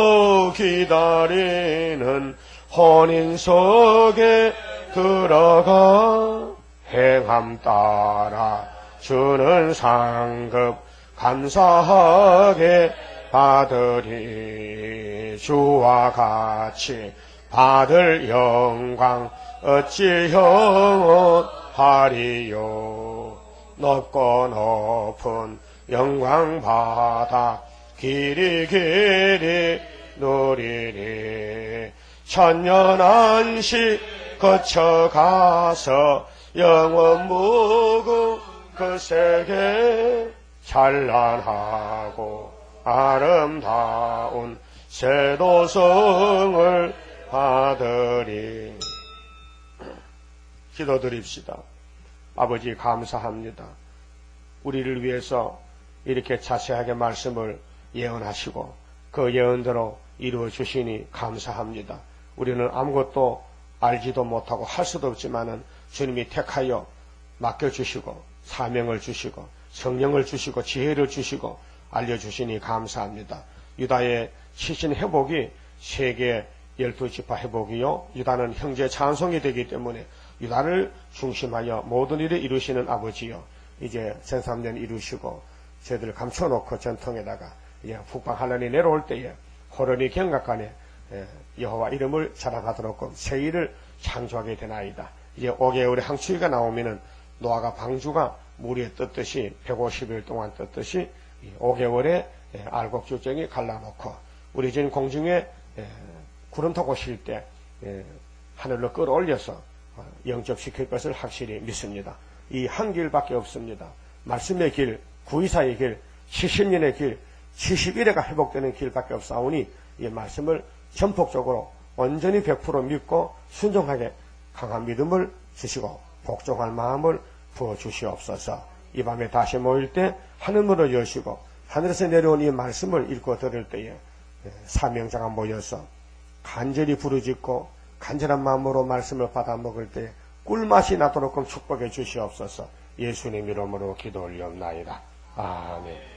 기다리는 혼인석에 들어가 행함 따라 주는 상급 감사하게 받으리. 주와 같이 받을 영광 어찌 영원하리요. 높고 높은 영광 바다 길이 길이 누리리. 천년 안식 거쳐가서 영원 무궁 그 세계 찬란하고 아름다운 새도성을 받으리. 기도드립시다. 아버지 감사합니다. 우리를 위해서 이렇게 자세하게 말씀을 예언하시고 그 예언대로 이루어 주시니 감사합니다. 우리는 아무것도 알지도 못하고 할 수도 없지만은 주님이 택하여 맡겨주시고 사명을 주시고 성령을 주시고 지혜를 주시고 알려주시니 감사합니다. 유다의 시신 회복이 세계 12지파 회복이요, 유다는 형제 찬송이 되기 때문에 유다를 중심하여 모든 일을 이루시는 아버지요, 이제 제3년 이루시고 저희들 감춰놓고 전통에다가 이제 북방 환란이 내려올 때에 호련히 경각간에 여호와 이름을 자랑하도록 새 일을 창조하게 되나이다. 이제 5개월의 항추위가 나오면은 노아가 방주가 물 위에 떴듯이 150일 동안 떴듯이 5개월에 알곡주정이 갈라놓고 우리 전 공중에 구름 타고 쉴 때 하늘로 끌어올려서 영접시킬 것을 확실히 믿습니다. 이 한 길밖에 없습니다. 말씀의 길, 구의사의 길, 70년의 길, 70일에가 회복되는 길밖에 없사오니 이 말씀을 전폭적으로 온전히 100% 믿고 순종하게 강한 믿음을 주시고 복종할 마음을 부어주시옵소서. 이 밤에 다시 모일 때 하늘문을 여시고 하늘에서 내려온 이 말씀을 읽고 들을 때에 사명자가 모여서 간절히 부르짖고 간절한 마음으로 말씀을 받아 먹을 때 꿀맛이 나도록 축복해 주시옵소서. 예수님 이름으로 기도 올리옵나이다. 아멘.